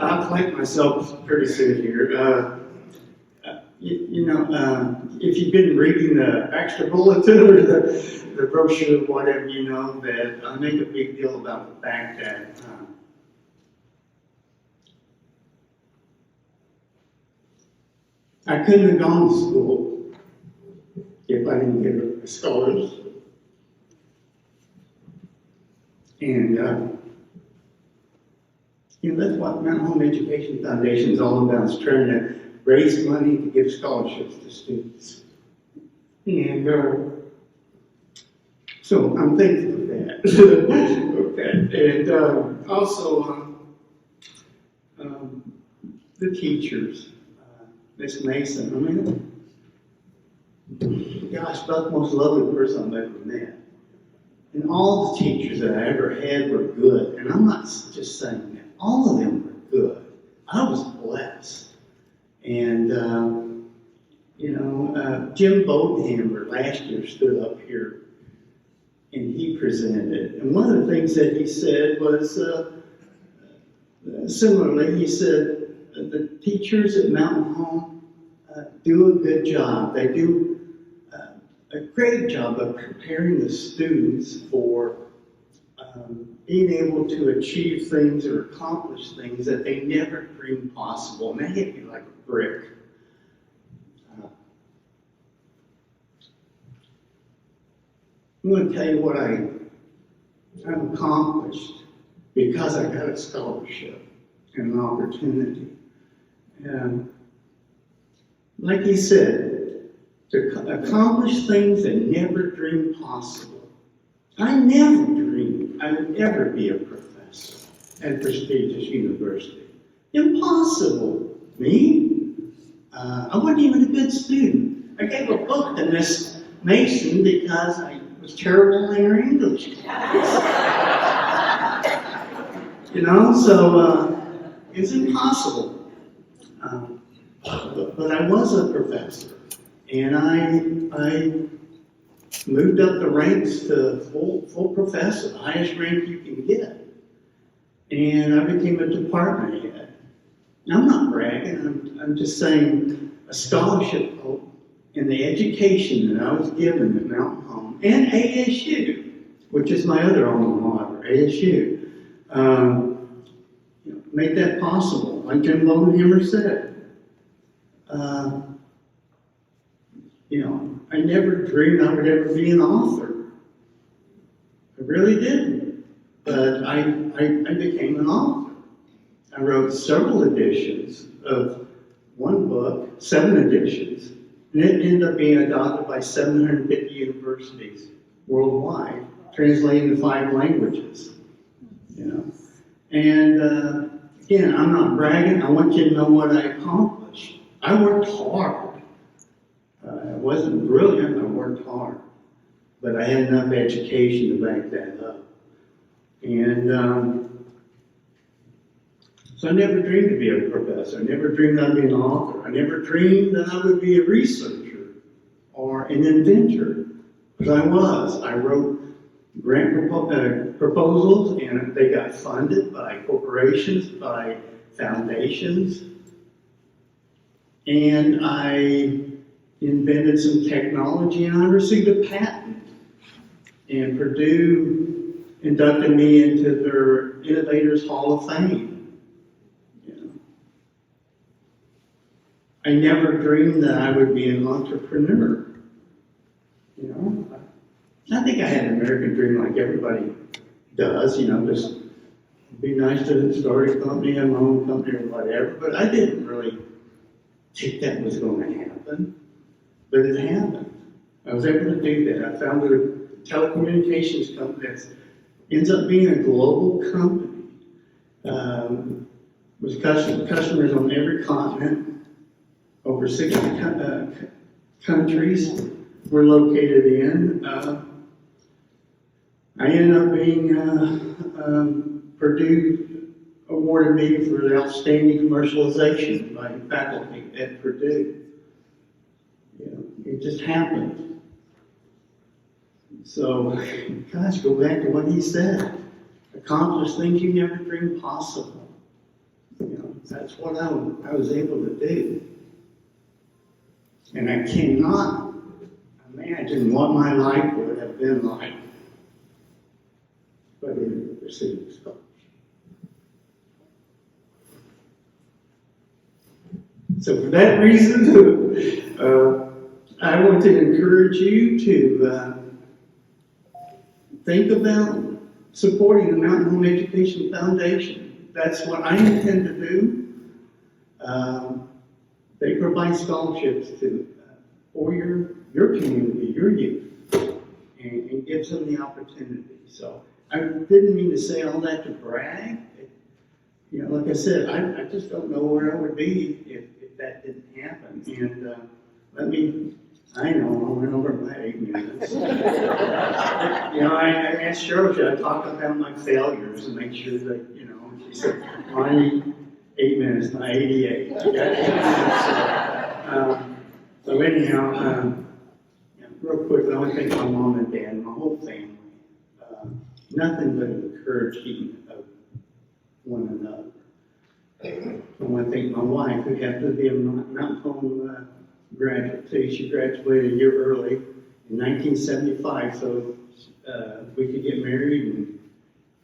I'll collect myself pretty soon here. If you've been reading the extra bulletin or the brochure, whatever, you know that I make a big deal about the fact that I couldn't have gone to school if I didn't get a scholarship. And that's what Mountain Home Education Foundation is all about, is trying to raise money to give scholarships to students. And so I'm thankful for that. Okay. And also the teachers, Miss Mason. Gosh, about the most lovely person I've ever met. And all the teachers that I ever had were good. And I'm not just saying that. All of them were good. I was blessed. And, Jim Bodenhammer last year stood up here and he presented. And one of the things that he said was, similarly, he said, the teachers at Mountain Home do a good job. They do a great job of preparing the students for being able to achieve things or accomplish things that they never dreamed possible. And that hit me like a brick. I'm going to tell you what I've accomplished because I got a scholarship and an opportunity. And like he said, to accomplish things they never dreamed possible. I never dreamed I would ever be a professor at a prestigious university. Impossible. Me? I wasn't even a good student. I gave a book to Miss Mason because I was terrible in her English class. So it's impossible. But I was a professor, and I moved up the ranks to full professor, the highest rank you can get. And I became a department head. Now, I'm not bragging, I'm just saying a scholarship in the education that I was given at Mountain Home and ASU, which is my other alma mater, ASU. make that possible. Like Jim Bodenhammer said, you know, I never dreamed I would ever be an author. I really didn't. But I became an author. I wrote several editions of one book, 7 editions, and it ended up being adopted by 750 universities worldwide, translated to 5 languages. You know, and again, I'm not bragging. I want you to know what I accomplished. I worked hard. I wasn't brilliant. I worked hard, but I had enough education to back that up. And so I never dreamed to be a professor. I never dreamed I'd be an author. I never dreamed that I would be a researcher or an inventor, because I was. I wrote grant proposals, and they got funded by corporations, by foundations. And I invented some technology, and I received a patent. And Purdue inducted me into their Innovators Hall of Fame. You know, I never dreamed that I would be an entrepreneur. You know, I think I had an American dream like everybody does. You know, just be nice to start a company, have my own company, or whatever. But I didn't really think that was going to happen. But it happened. I was able to do that. I founded a telecommunications company that ends up being a global company with customers on every continent, over 60 countries we're located in. I ended up being, Purdue awarded me for the outstanding commercialization by faculty at Purdue. You know, it just happened. So, gosh, go back to what he said. Accomplish things you never dreamed possible. You know, that's what I was able to do. And I cannot imagine what my life would have been like if I didn't receive a scholarship. So for that reason, I want to encourage you to think about supporting the Mountain Home Education Foundation. That's what I intend to do. They provide scholarships for your community, your youth, and gives them the opportunity. So I didn't mean to say all that to brag. You know, like I said, I just don't know where I would be if that didn't happen. And I know I went over my 8 minutes. You know, I asked Cheryl, should I talk about my failures and make sure that, you know, she said, I need 8 minutes, not 88. So anyhow, real quick, I want to thank my mom and dad and my whole family. Nothing but encouraging of one another. I want to thank my wife, who happened to be a Mountain Home graduate too. She graduated a year early in 1975, so we could get married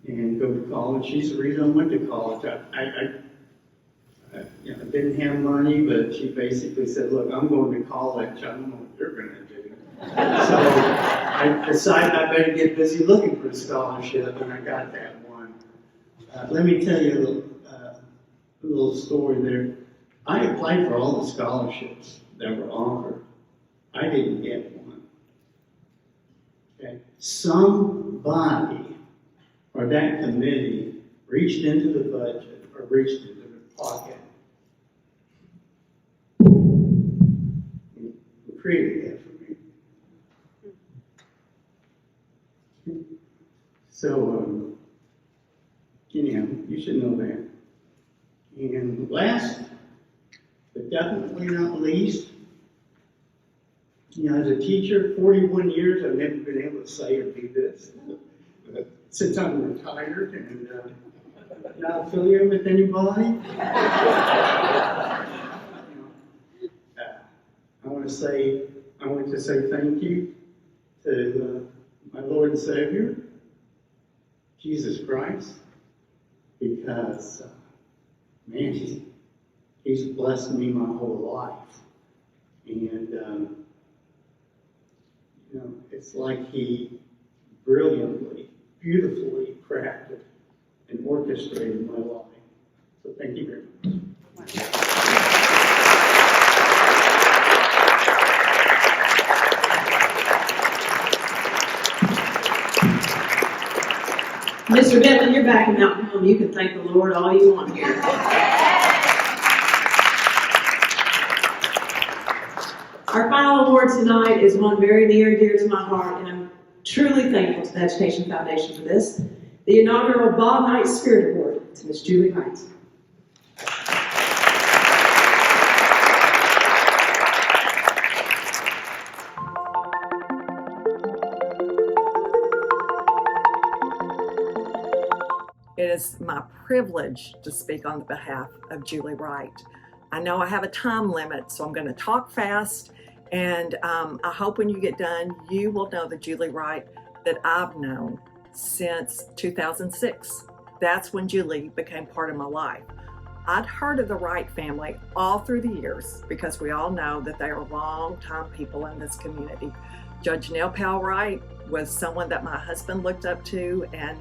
and go to college. She's the reason I went to college. I didn't have money, but she basically said, look, I'm going to college. I don't know what you're going to do. So I decided I better get busy looking for a scholarship, and I got that one. Let me tell you a little story there. I applied for all the scholarships that were offered. I didn't get one. Okay? Somebody or that committee reached into the budget or reached into the pocket and created that for me. So, anyhow, you should know that. And last, but definitely not least, you know, as a teacher, 41 years, I've never been able to say or do this. But since I'm retired and not affiliated with anybody, I want to say thank you to my Lord and Savior, Jesus Christ, because man, he's blessed me my whole life. And, it's like he brilliantly, beautifully crafted and orchestrated my life. So thank you very much. Mr. Bentley, you're back in Mountain Home. You can thank the Lord all you want here. Our final award tonight is one very near and dear to my heart, and I'm truly thankful to the Education Foundation for this. The inaugural Bob Knight Spirit Award to Miss Julie Wright. It is my privilege to speak on behalf of Julie Wright. I know I have a time limit, so I'm going to talk fast, and I hope when you get done, you will know the Julie Wright that I've known since 2006. That's when Julie became part of my life. I'd heard of the Wright family all through the years because we all know that they are long-time people in this community. Judge Nell Powell Wright was someone that my husband looked up to and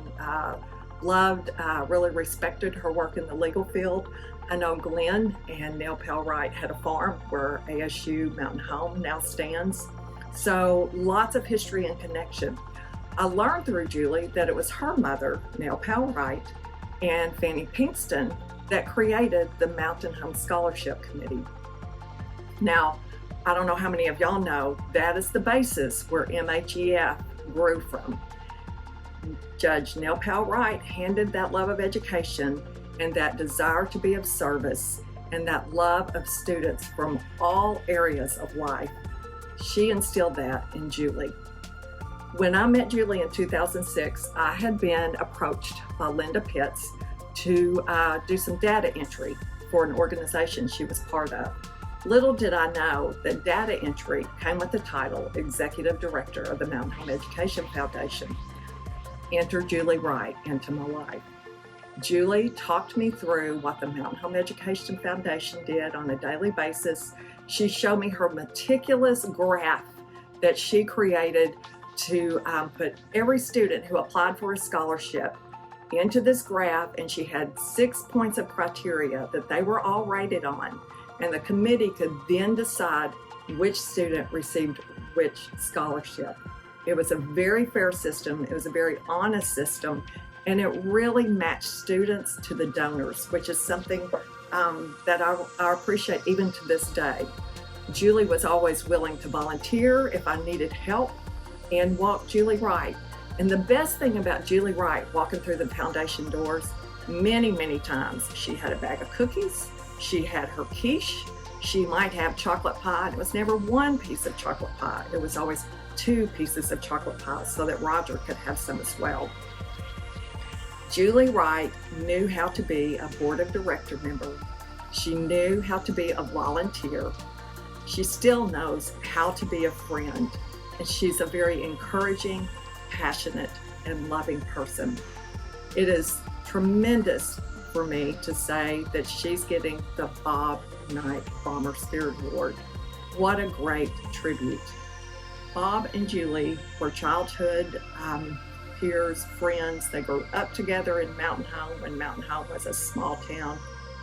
loved, really respected her work in the legal field. I know Glenn and Nell Powell Wright had a farm where ASU Mountain Home now stands. So lots of history and connection. I learned through Julie that it was her mother, Nell Powell Wright, and Fannie Pinkston that created the Mountain Home Scholarship Committee. Now, I don't know how many of y'all know, that is the basis where MHEF grew from. Judge Nell Powell Wright handed that love of education and that desire to be of service and that love of students from all areas of life. She instilled that in Julie. When I met Julie in 2006, I had been approached by Linda Pitts to do some data entry for an organization she was part of. Little did I know that data entry came with the title Executive Director of the Mountain Home Education Foundation. Enter Julie Wright into my life. Julie talked me through what the Mountain Home Education Foundation did on a daily basis. She showed me her meticulous graph that she created to put every student who applied for a scholarship into this graph, and she had 6 points of criteria that they were all rated on, and the committee could then decide which student received which scholarship. It was a very fair system, it was a very honest system, and it really matched students to the donors, which is something that I appreciate even to this day. Julie was always willing to volunteer if I needed help and walk Julie Wright. And the best thing about Julie Wright walking through the foundation doors, many, many times, she had a bag of cookies, she had her quiche, she might have chocolate pie. It was never one piece of chocolate pie. It was always 2 pieces of chocolate pie so that Roger could have some as well. Julie Wright knew how to be a board of director member. She knew how to be a volunteer. She still knows how to be a friend. And she's a very encouraging, passionate, and loving person. It is tremendous for me to say that she's getting the Bob Knight Bomber Spirit Award. What a great tribute. Bob and Julie were childhood peers, friends. They grew up together in Mountain Home when Mountain Home was a small town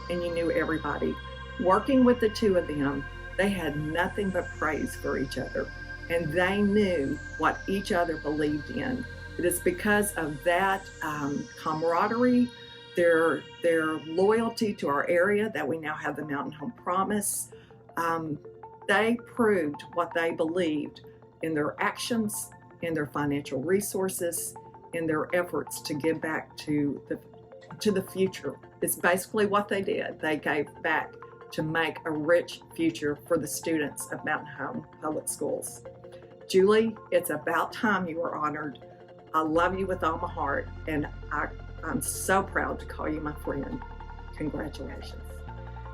and you knew everybody. Working with the two of them, they had nothing but praise for each other, and they knew what each other believed in. It is because of that camaraderie, their loyalty to our area, that we now have the Mountain Home Promise. They proved what they believed in their actions, in their financial resources, in their efforts to give back to the future. It's basically what they did. They gave back to make a rich future for the students of Mountain Home Public Schools. Julie, it's about time you were honored. I love you with all my heart, and I'm so proud to call you my friend. Congratulations.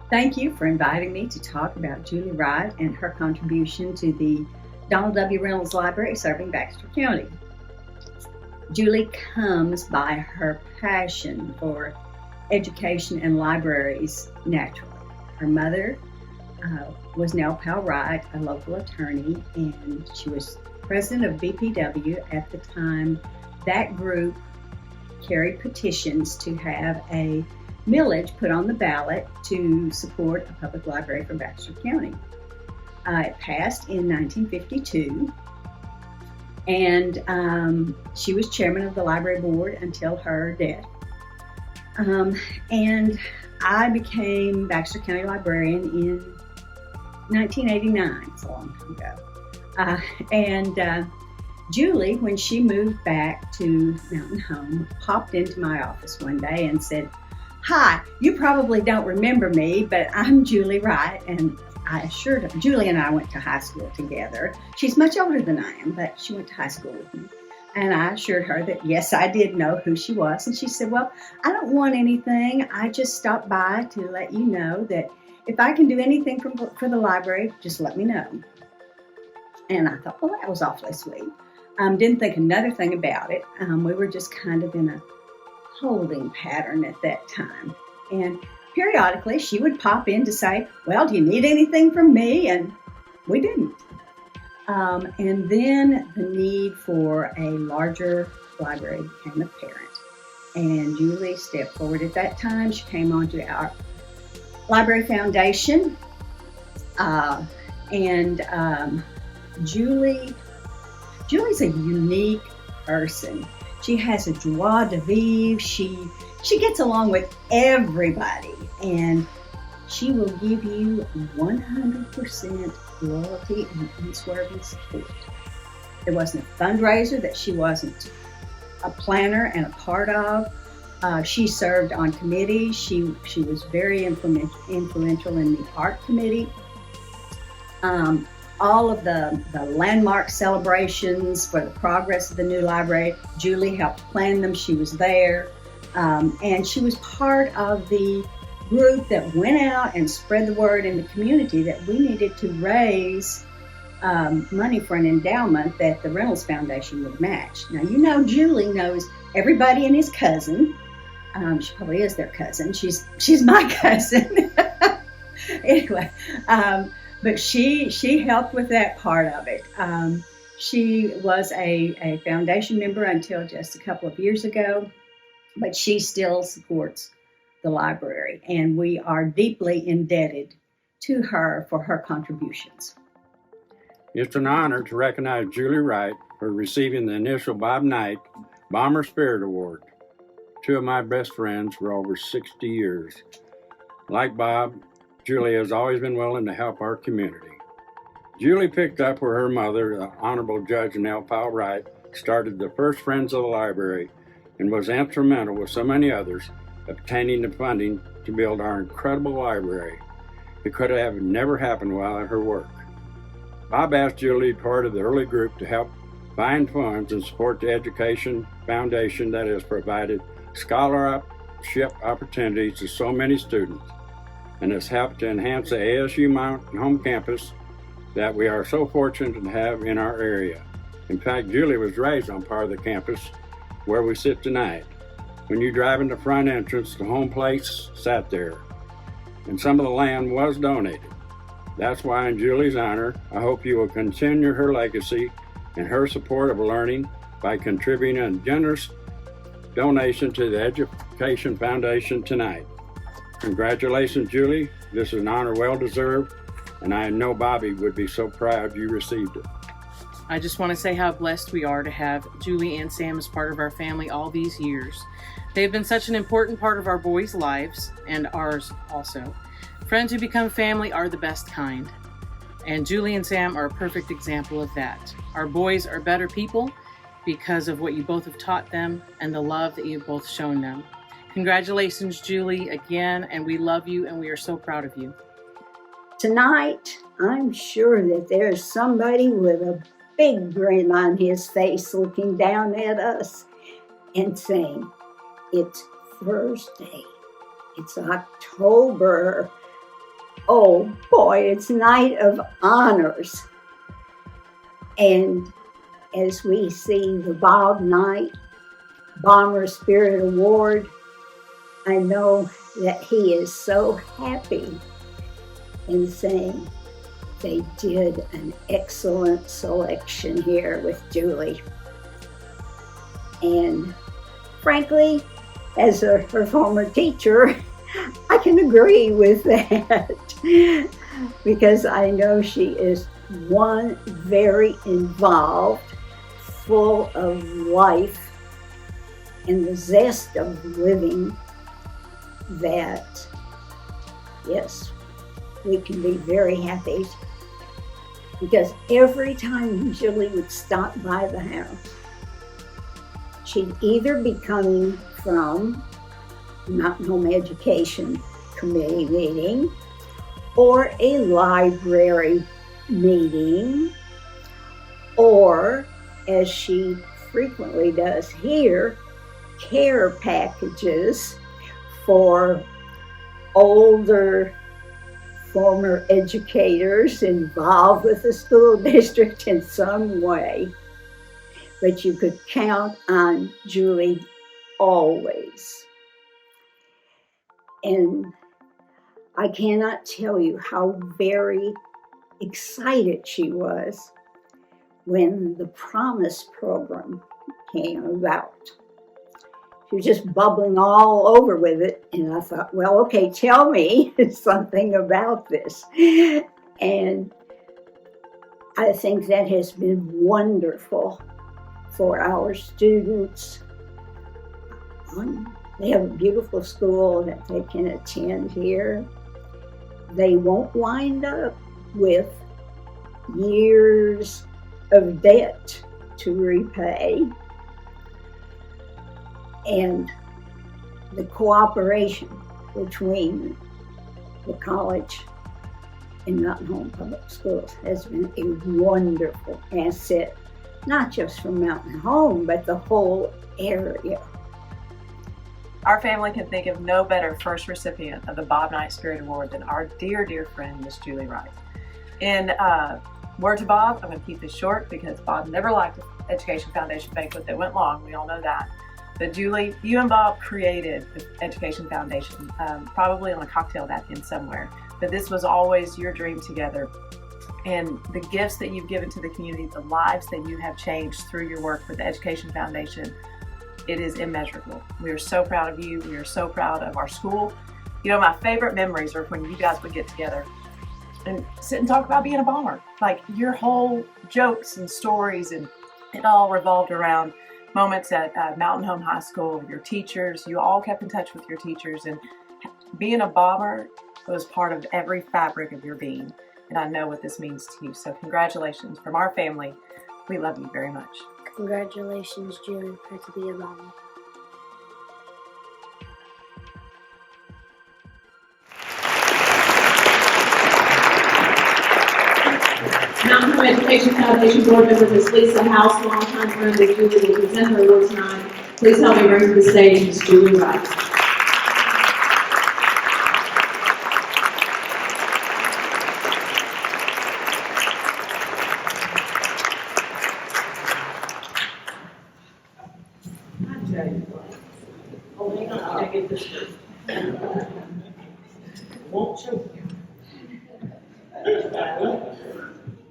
Thank you for inviting me to talk about Julie Wright and her contribution to the Donald W. Reynolds Library serving Baxter County. Julie comes by her passion for education and libraries naturally. Her mother was Nell Powell Wright, a local attorney, and she was president of BPW at the time. That group carried petitions to have a millage put on the ballot to support a public library for Baxter County. It passed in 1952, and she was chairman of the library board until her death. And I became Baxter County librarian in 1989, it's a long time ago. Julie, when she moved back to Mountain Home, popped into my office one day and said, "Hi, you probably don't remember me, but I'm Julie Wright." And I assured her, Julie and I went to high school together. She's much older than I am, but she went to high school with me. And I assured her that, yes, I did know who she was. And she said, "Well, I don't want anything. I just stopped by to let you know that if I can do anything for the library, just let me know." And I thought, well, that was awfully sweet. Didn't think another thing about it. We were just kind of in a holding pattern at that time. And periodically she would pop in to say, "Well, do you need anything from me?" And we didn't. And then the need for a larger library became apparent. And Julie stepped forward at that time. She came onto our Library Foundation. Julie's a unique person. She has a joie de vivre. She gets along with everybody, and she will give you 100% loyalty and unswerving support. There wasn't a fundraiser that she wasn't a planner and a part of. She served on committees. She was very influential in the art committee. All of the landmark celebrations for the progress of the new library, Julie helped plan them. She was there. And she was part of the group that went out and spread the word in the community that we needed to raise money for an endowment that the Reynolds Foundation would match. Now, you know, Julie knows everybody and his cousin. She probably is their cousin. She's my cousin. Anyway, but she helped with that part of it. She was a foundation member until just a couple of years ago, but she still supports the library, and we are deeply indebted to her for her contributions. It's an honor to recognize Julie Wright for receiving the initial Bob Knight Bomber Spirit Award. Two of my best friends for over 60 years. Like Bob, Julie has always been willing to help our community. Julie picked up where her mother, the Honorable Judge Nell Powell Wright, started the first Friends of the Library and was instrumental with so many others obtaining the funding to build our incredible library. It could have never happened without her work. Bob asked Julie to be part of the early group to help find funds and support the Education Foundation that has provided scholarship opportunities to so many students and has helped to enhance the ASU Mountain Home campus that we are so fortunate to have in our area. In fact, Julie was raised on part of the campus where we sit tonight. When you drive in the front entrance, the home place sat there, and some of the land was donated. That's why, in Julie's honor, I hope you will continue her legacy and her support of learning by contributing a generous donation to the Education Foundation tonight. Congratulations, Julie. This is an honor well deserved, and I know Bobby would be so proud you received it. I just want to say how blessed we are to have Julie and Sam as part of our family all these years. They've been such an important part of our boys' lives, and ours also. Friends who become family are the best kind, and Julie and Sam are a perfect example of that. Our boys are better people because of what you both have taught them and the love that you've both shown them. Congratulations, Julie, again, and we love you and we are so proud of you. Tonight, I'm sure that there's somebody with a big grin on his face looking down at us and saying, "It's Thursday. It's October. Oh boy, it's Night of Honors." And as we see the Bob Knight Bomber Spirit Award I know that he is so happy in saying they did an excellent selection here with Julie. And frankly, as her former teacher, I can agree with that because I know she is one very involved, full of life and the zest of living that, yes, we can be very happy because every time Julie would stop by the house, she'd either be coming from Mountain Home Education Committee meeting or a library meeting, or, as she frequently does here, care packages for older former educators involved with the school district in some way. But you could count on Julie always. And I cannot tell you how very excited she was when the Promise program came about. She was just bubbling all over with it, and I thought, well, okay, tell me something about this. And I think that has been wonderful for our students. They have a beautiful school that they can attend here. They won't wind up with years of debt to repay. And the cooperation between the college and Mountain Home Public Schools has been a wonderful asset, not just for Mountain Home, but the whole area. Our family can think of no better first recipient of the Bob Knight Spirit Award than our dear, dear friend, Miss Julie Wright. In word to Bob, I'm going to keep this short because Bob never liked the Education Foundation banquet that went long. We all know that. But Julie, you and Bob created the Education Foundation, probably on a cocktail napkin somewhere. But this was always your dream together. And the gifts that you've given to the community, the lives that you have changed through your work with the Education Foundation, it is immeasurable. We are so proud of you. We are so proud of our school. You know, my favorite memories are when you guys would get together and sit and talk about being a bomber. Like your whole jokes and stories, and it all revolved around moments at Mountain Home High School, your teachers. You all kept in touch with your teachers, and being a bomber was part of every fabric of your being. And I know what this means to you. So congratulations from our family. We love you very much. Congratulations, Julie, for to be a bomber. Mountain Home Education Foundation Board member Ms. Lisa House, longtime friend of Julie, will present her award tonight. Please help me bring to the stage Ms. Julie Wright. Won't choke you.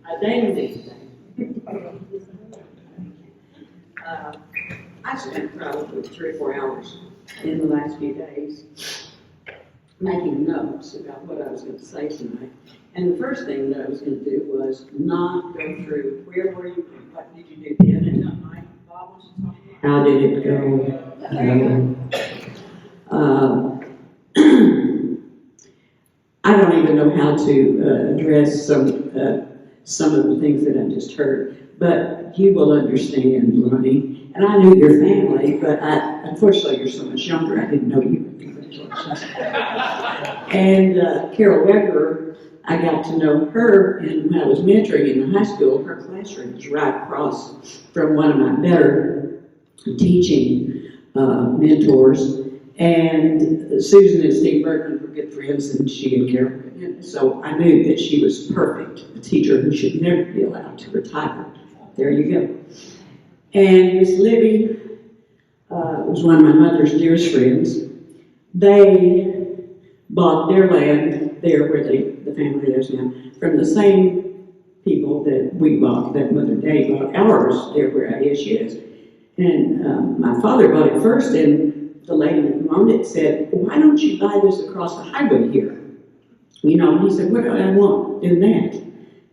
I named these. I spent probably 3 or 4 hours in the last few days making notes about what I was going to say tonight. And the first thing that I was going to do was not go through where were you, what did you do then, and how did it go. I don't even know how to address some of the things that I just heard, but you will understand, Lonnie. And I knew your family, but unfortunately you're so much younger, I didn't know you. Congratulations. And Carol Wecker, I got to know her, and when I was mentoring in the high school, her classroom was right across from one of my better teaching mentors. And Susan and Steve Bergman were good friends, and she and Carol. So I knew that she was perfect, a teacher who should never be allowed to retire. There you go. And Miss Libby was one of my mother's dearest friends, they bought their land there where the family lives now from the same people that we bought, that Mother and Daddy bought ours there where ASU is. And my father bought it first, and the lady that owned it said, why don't you buy this across the highway here? You know, and he said, what do I want in that?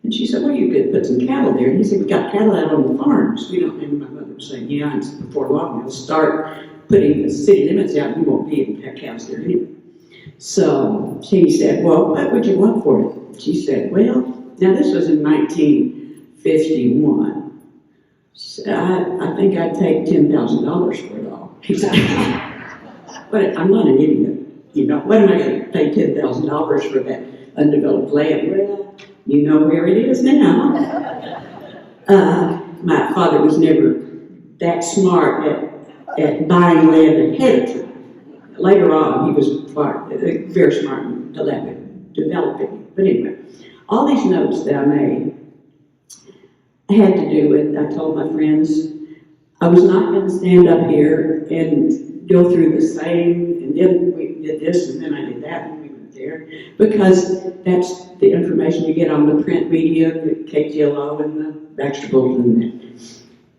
And she said, well, you could put some cattle there. And he said, we got cattle out on the farms. We don't, and my mother was saying, yeah, and before long we'll start putting the city limits out, you won't be able to have cows there anyway. So she said, well, what would you want for it? She said, well, now this was in 1951. She said, I think I'd take $10,000 for it all. He said, but I'm not an idiot. You know, what am I going to pay $10,000 for that undeveloped land? Well, you know where it is now. My father was never that smart at buying land ahead of time. Later on, he was very smart in developing. But anyway, all these notes that I made had to do with, I told my friends, I was not going to stand up here and go through the same, and then we did this, and then I did that, and we went there, because that's the information you get on the print media, the KTLO and the Baxter Bulletin.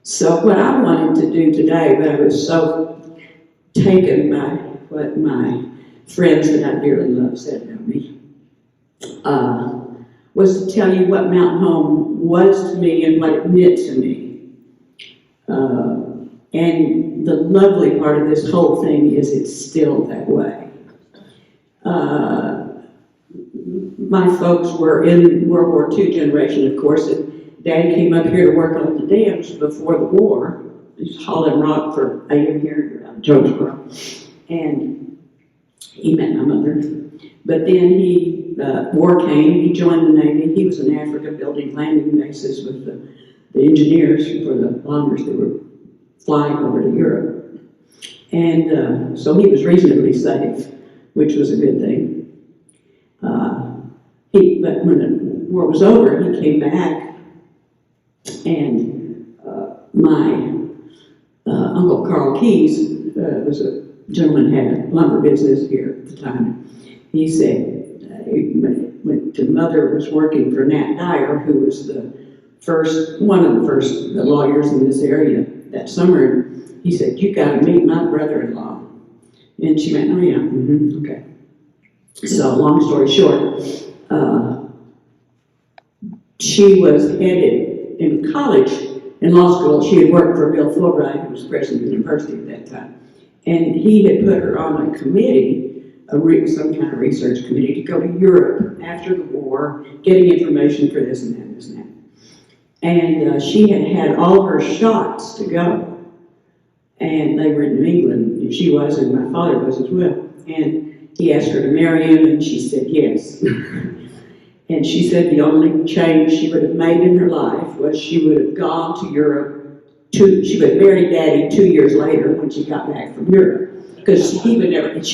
So what I wanted to do today, but I was so taken by what my friends that I dearly love said about me, was to tell you what Mountain Home was to me and what it meant to me. And the lovely part of this whole thing is it's still that way. My folks were in World War II generation, of course, and Dad came up here to work on the dams before the war. He was hauling rock for a year here in Jonesboro. And he met my mother. But then war came, he joined the Navy. He was in Africa building landing bases with the engineers for the bombers that were flying over to Europe. And so he was reasonably safe, which was a good thing. But when the war was over, he came back, and my Uncle Carl Keyes was a gentleman who had a lumber business here at the time. He said, went to Mother was working for Nat Dyer, who was one of the first lawyers in this area that summer. He said, you got to meet my brother-in-law. And she went, oh yeah, okay. So long story short, she was headed in college, in law school. She had worked for Bill Fulbright, who was president of the university at that time. And he had put her on a committee, some kind of research committee, to go to Europe after the war, getting information for this and that and this and that. And she had all her shots to go. And they were in New England, and she was, and my father was as well. And he asked her to marry him, and she said yes. And she said the only change she would have made in her life was she would have gone to Europe. She would have married Daddy 2 years later when she got back from Europe. Because she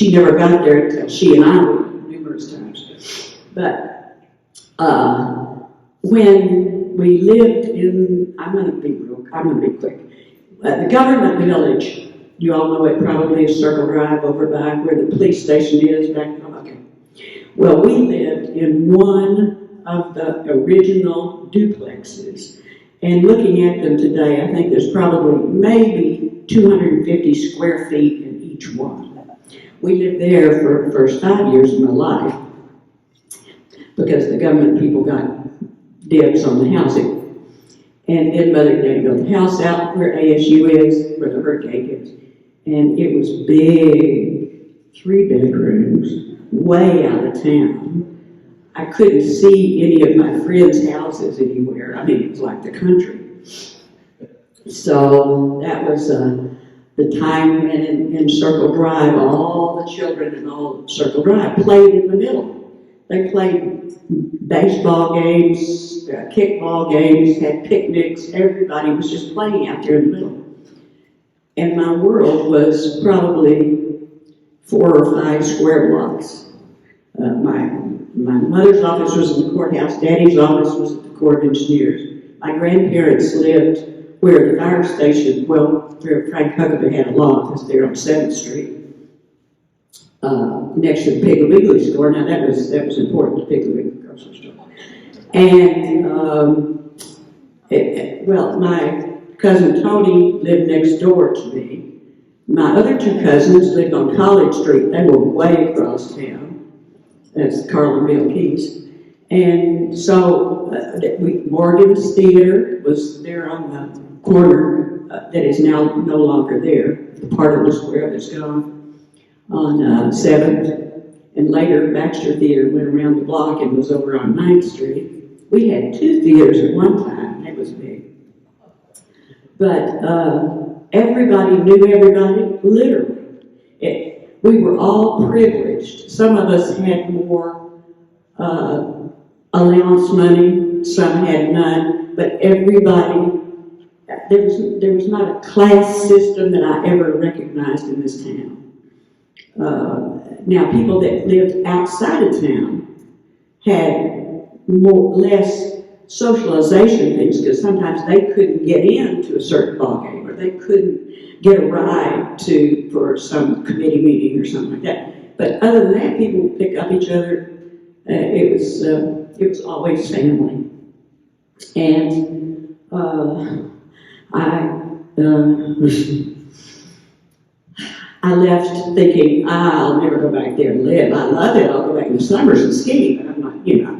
never got there until she and I were numerous times. But when we lived in, I'm going to be quick. The government village, you all know it probably is Circle Drive over by where the police station is back home. Okay. Well, we lived in one of the original duplexes. And looking at them today, I think there's probably maybe 250 square feet in each one. We lived there for the first 5 years of my life because the government people got dibs on the housing. And then Mother and Daddy built a house out where ASU is, where the hurricane is. And it was big, 3 bedrooms, way out of town. I couldn't see any of my friends' houses anywhere. I mean, it was like the country. So that was the time when in Circle Drive, all the children in all Circle Drive played in the middle. They played baseball games, kickball games, had picnics. Everybody was just playing out there in the middle. And my world was probably 4 or 5 square blocks. My mother's office was in the courthouse. Daddy's office was at the Corps of Engineers. My grandparents lived where the fire station, where Frank Huckabee had a law office there on 7th Street. next to the Piggly Wiggly store. Now that was important, the Piggly Wiggly grocery store. And well, my cousin Tony lived next door to me. My other two cousins lived on College Street. They were way across town. That's Carl and Bill Keys. And so Morgan's Theater was there on the corner that is now no longer there, the part of the square that's gone, on 7th. And later Baxter Theater went around the block and was over on 9th Street. We had two theaters at one time. It was big. But everybody knew everybody, literally. We were all privileged. Some of us had more allowance money, some had none, but everybody, there was not a class system that I ever recognized in this town. Now, people that lived outside of town had less socialization things, because sometimes they couldn't get into a certain ballgame, or they couldn't get a ride for some committee meeting or something like that. But other than that, people would pick up each other. It was always family. And I left thinking, I'll never go back there and live. I love it. I'll go back in the summers and ski, but I'm not, you know.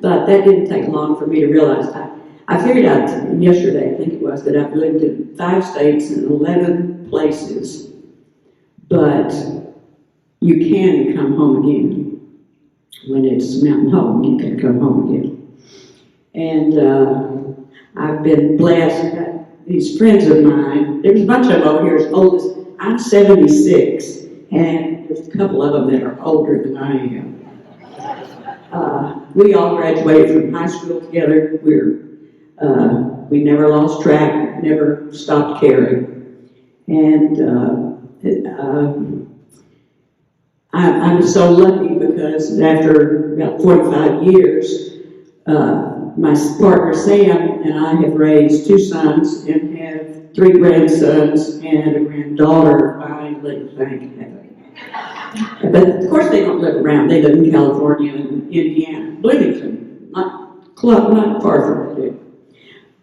But that didn't take long for me to realize. I figured out yesterday, I think it was, that I've lived in 5 states and 11 places, but you can come home again. When it's Mountain Home, you can come home again. And I've been blessed. These friends of mine, there's a bunch of them over here as old as, I'm 76, and there's a couple of them that are older than I am. We all graduated from high school together. We never lost track, never stopped caring. And I'm so lucky because after about 45 years, my partner Sam and I have raised 2 sons and have 3 grandsons and a granddaughter, finally, thank heaven. But of course they don't live around. They live in California and Indiana, Bloomington, not far from here.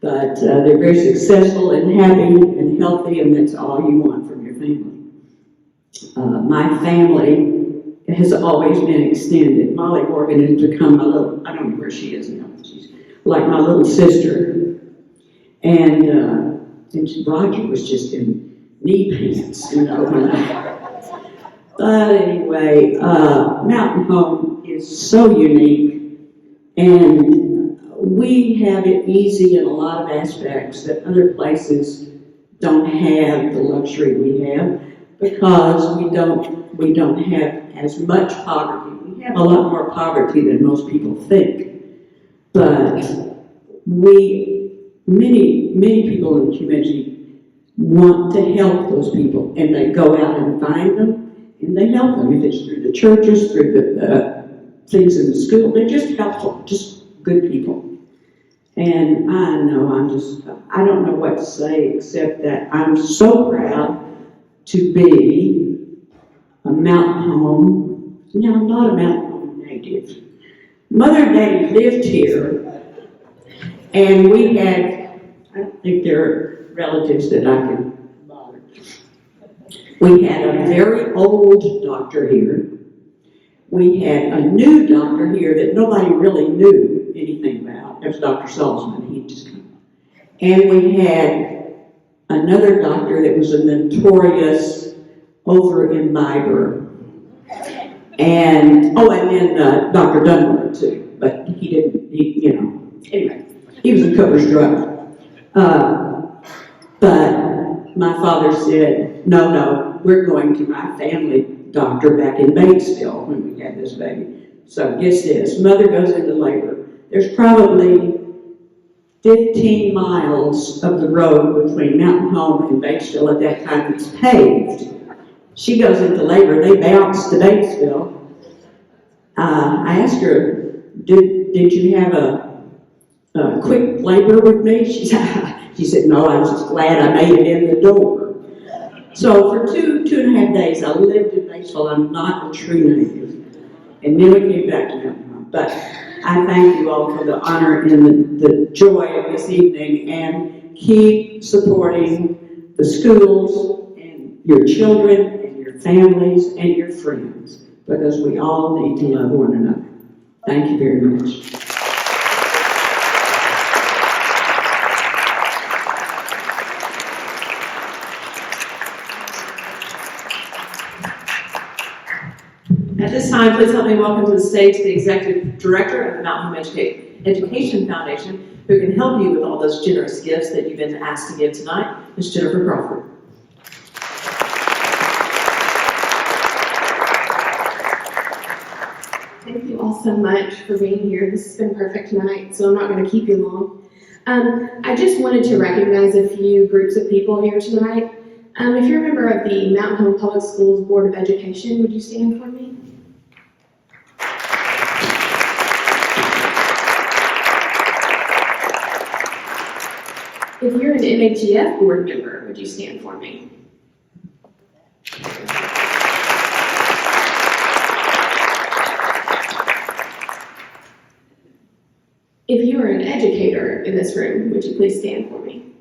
But they're very successful and happy and healthy, and that's all you want from your family. My family has always been extended. Molly Morgan has become my little, I don't know where she is now, she's like my little sister. And Roger was just in knee pants, you know. But anyway, Mountain Home is so unique, and we have it easy in a lot of aspects that other places don't have the luxury we have, because we don't have as much poverty. We have a lot more poverty than most people think, but many people in the community want to help those people, and they go out and find them. And they help them, if it's through the churches, through the things in the school. They're just helpful, just good people. And I know I don't know what to say except that I'm so proud to be a Mountain Home. Now, I'm not a Mountain Home native. Mother and Daddy lived here, and we had, I don't think there are relatives that I can bother. We had a very old doctor here. We had a new doctor here that nobody really knew anything about. That was Dr. Salzman. He'd just come. And we had another doctor that was a notorious over in Biber. And then Dr. Dunbar too, but anyway, he was in Cooper's Drug. But my father said, no, we're going to my family doctor back in Batesville when we had this baby. So guess this, mother goes into labor. There's probably 15 miles of the road between Mountain Home and Batesville at that time that's paved. She goes into labor, they bounce to Batesville. I asked her, did you have a quick labor with me? She said, no, I was just glad I made it in the door. So for two and a half days, I lived in Batesville. I'm not a true native. And then we came back to Mountain Home. But I thank you all for the honor and the joy of this evening, and keep supporting the schools and your children and your families and your friends, because we all need to love one another. Thank you very much. At this time, please help me welcome to the stage the Executive Director of the Mountain Home Education Foundation, who can help you with all those generous gifts that you've been asked to give tonight, Ms. Jennifer Crawford. Thank you all so much for being here. This has been perfect tonight, so I'm not going to keep you long. I just wanted to recognize a few groups of people here tonight. If you're a member of the Mountain Home Public Schools Board of Education, would you stand for me? If you're an MHEF board member, would you stand for me? If you are an educator in this room, would you please stand for me?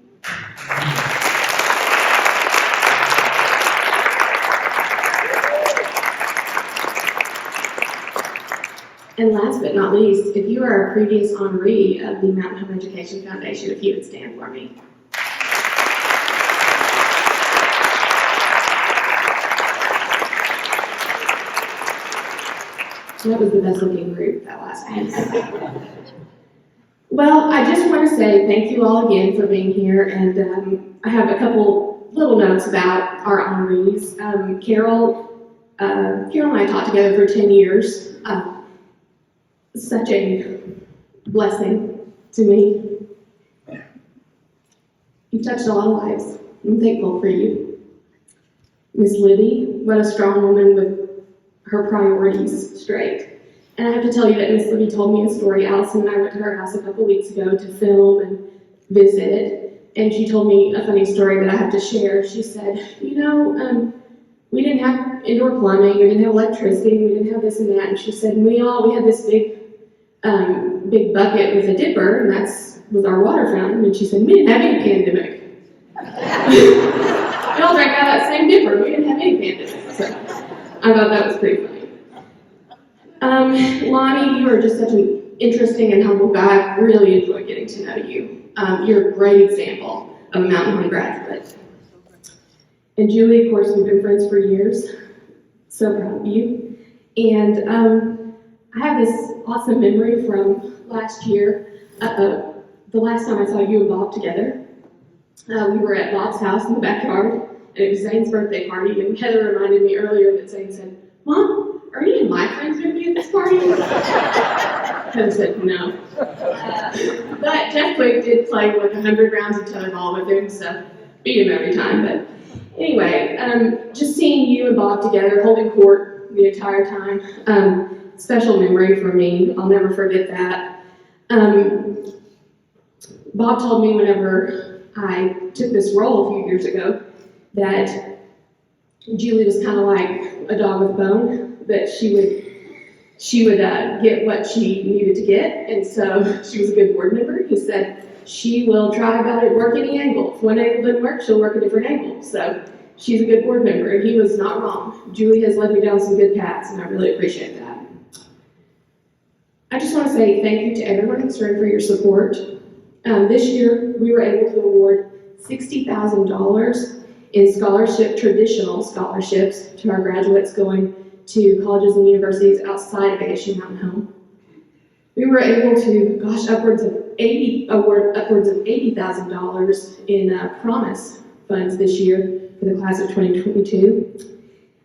And last but not least, if you are a previous honoree of the Mountain Home Education Foundation, if you would stand for me. That was the best looking group, that last one. Well, I just want to say thank you all again for being here, and I have a couple little notes about our honorees. Carol and I taught together for 10 years. Such a blessing to me. You've touched a lot of lives. I'm thankful for you. Miss Libby, what a strong woman with her priorities straight. And I have to tell you that Miss Libby told me a story. Allison and I went to her house a couple weeks ago to film and visit, and she told me a funny story that I have to share. She said, we didn't have indoor plumbing, we didn't have electricity, we didn't have this and that. And she said, we had this big bucket with a dipper, and was our water fountain. And she said, we didn't have any pandemic. We all drank out of that same dipper. We didn't have any pandemic. So I thought that was pretty funny. Lonnie, you are just such an interesting and humble guy. I really enjoyed getting to know you. You're a great example of a Mountain Home graduate. And Julie, of course, we've been friends for years. So proud of you. And I have this awesome memory from last year. The last time I saw you and Bob together, we were at Bob's house in the backyard, and it was Zane's birthday party, and Heather reminded me earlier that Zane said, Mom, are any of my friends going to be at this party? Heather said, no. But Jeff Quick did play like 100 rounds of tetherball with him, so beat him every time. But anyway, just seeing you and Bob together, holding court the entire time, special memory for me. I'll never forget that. Bob told me whenever I took this role a few years ago that Julie was kind of like a dog with a bone, that she would get what she needed to get, and so she was a good board member. He said she will try about it, work any angle. If one angle didn't work, she'll work a different angle. So she's a good board member, and he was not wrong. Julie has led me down some good paths, and I really appreciate that. I just want to say thank you to everyone concerned for your support. This year, we were able to award $60,000 in traditional scholarships to our graduates going to colleges and universities outside of ASU Mountain Home. We were able to, upwards of $80,000 in Promise funds this year for the class of 2022.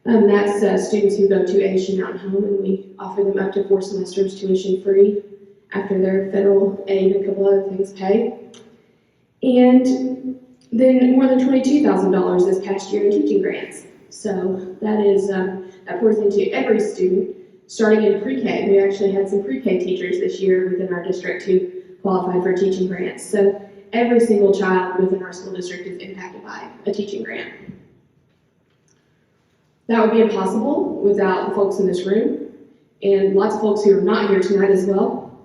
That's students who go to ASU Mountain Home, and we offer them up to 4 semesters tuition free after their federal aid and a couple other things pay. And then more than $22,000 this past year in teaching grants. So that pours into every student, starting in pre-K. We actually had some pre-K teachers this year within our district who qualified for teaching grants. So every single child within our school district is impacted by a teaching grant. That would be impossible without the folks in this room and lots of folks who are not here tonight as well.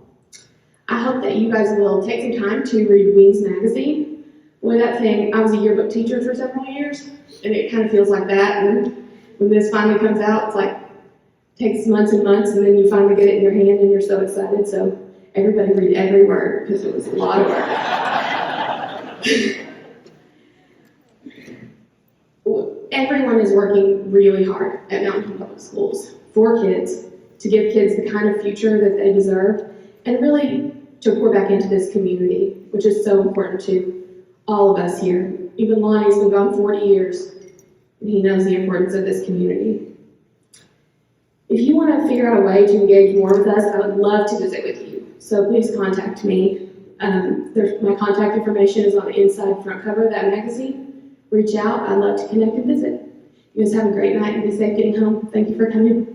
I hope that you guys will take some time to read Wings magazine. Boy, that thing, I was a yearbook teacher for several years, and it kind of feels like that. And when this finally comes out, it's like, takes months and months, and then you finally get it in your hand and you're so excited. So everybody read every word, because it was a lot of work. Everyone is working really hard at Mountain Home Public Schools for kids, to give kids the kind of future that they deserve, and really to pour back into this community, which is so important to all of us here. Even Lonnie's been gone 40 years, and he knows the importance of this community. If you want to figure out a way to engage more with us, I would love to visit with you. So please contact me. My contact information is on the inside front cover of that magazine. Reach out. I'd love to connect and visit. You guys have a great night and be safe getting home. Thank you for coming.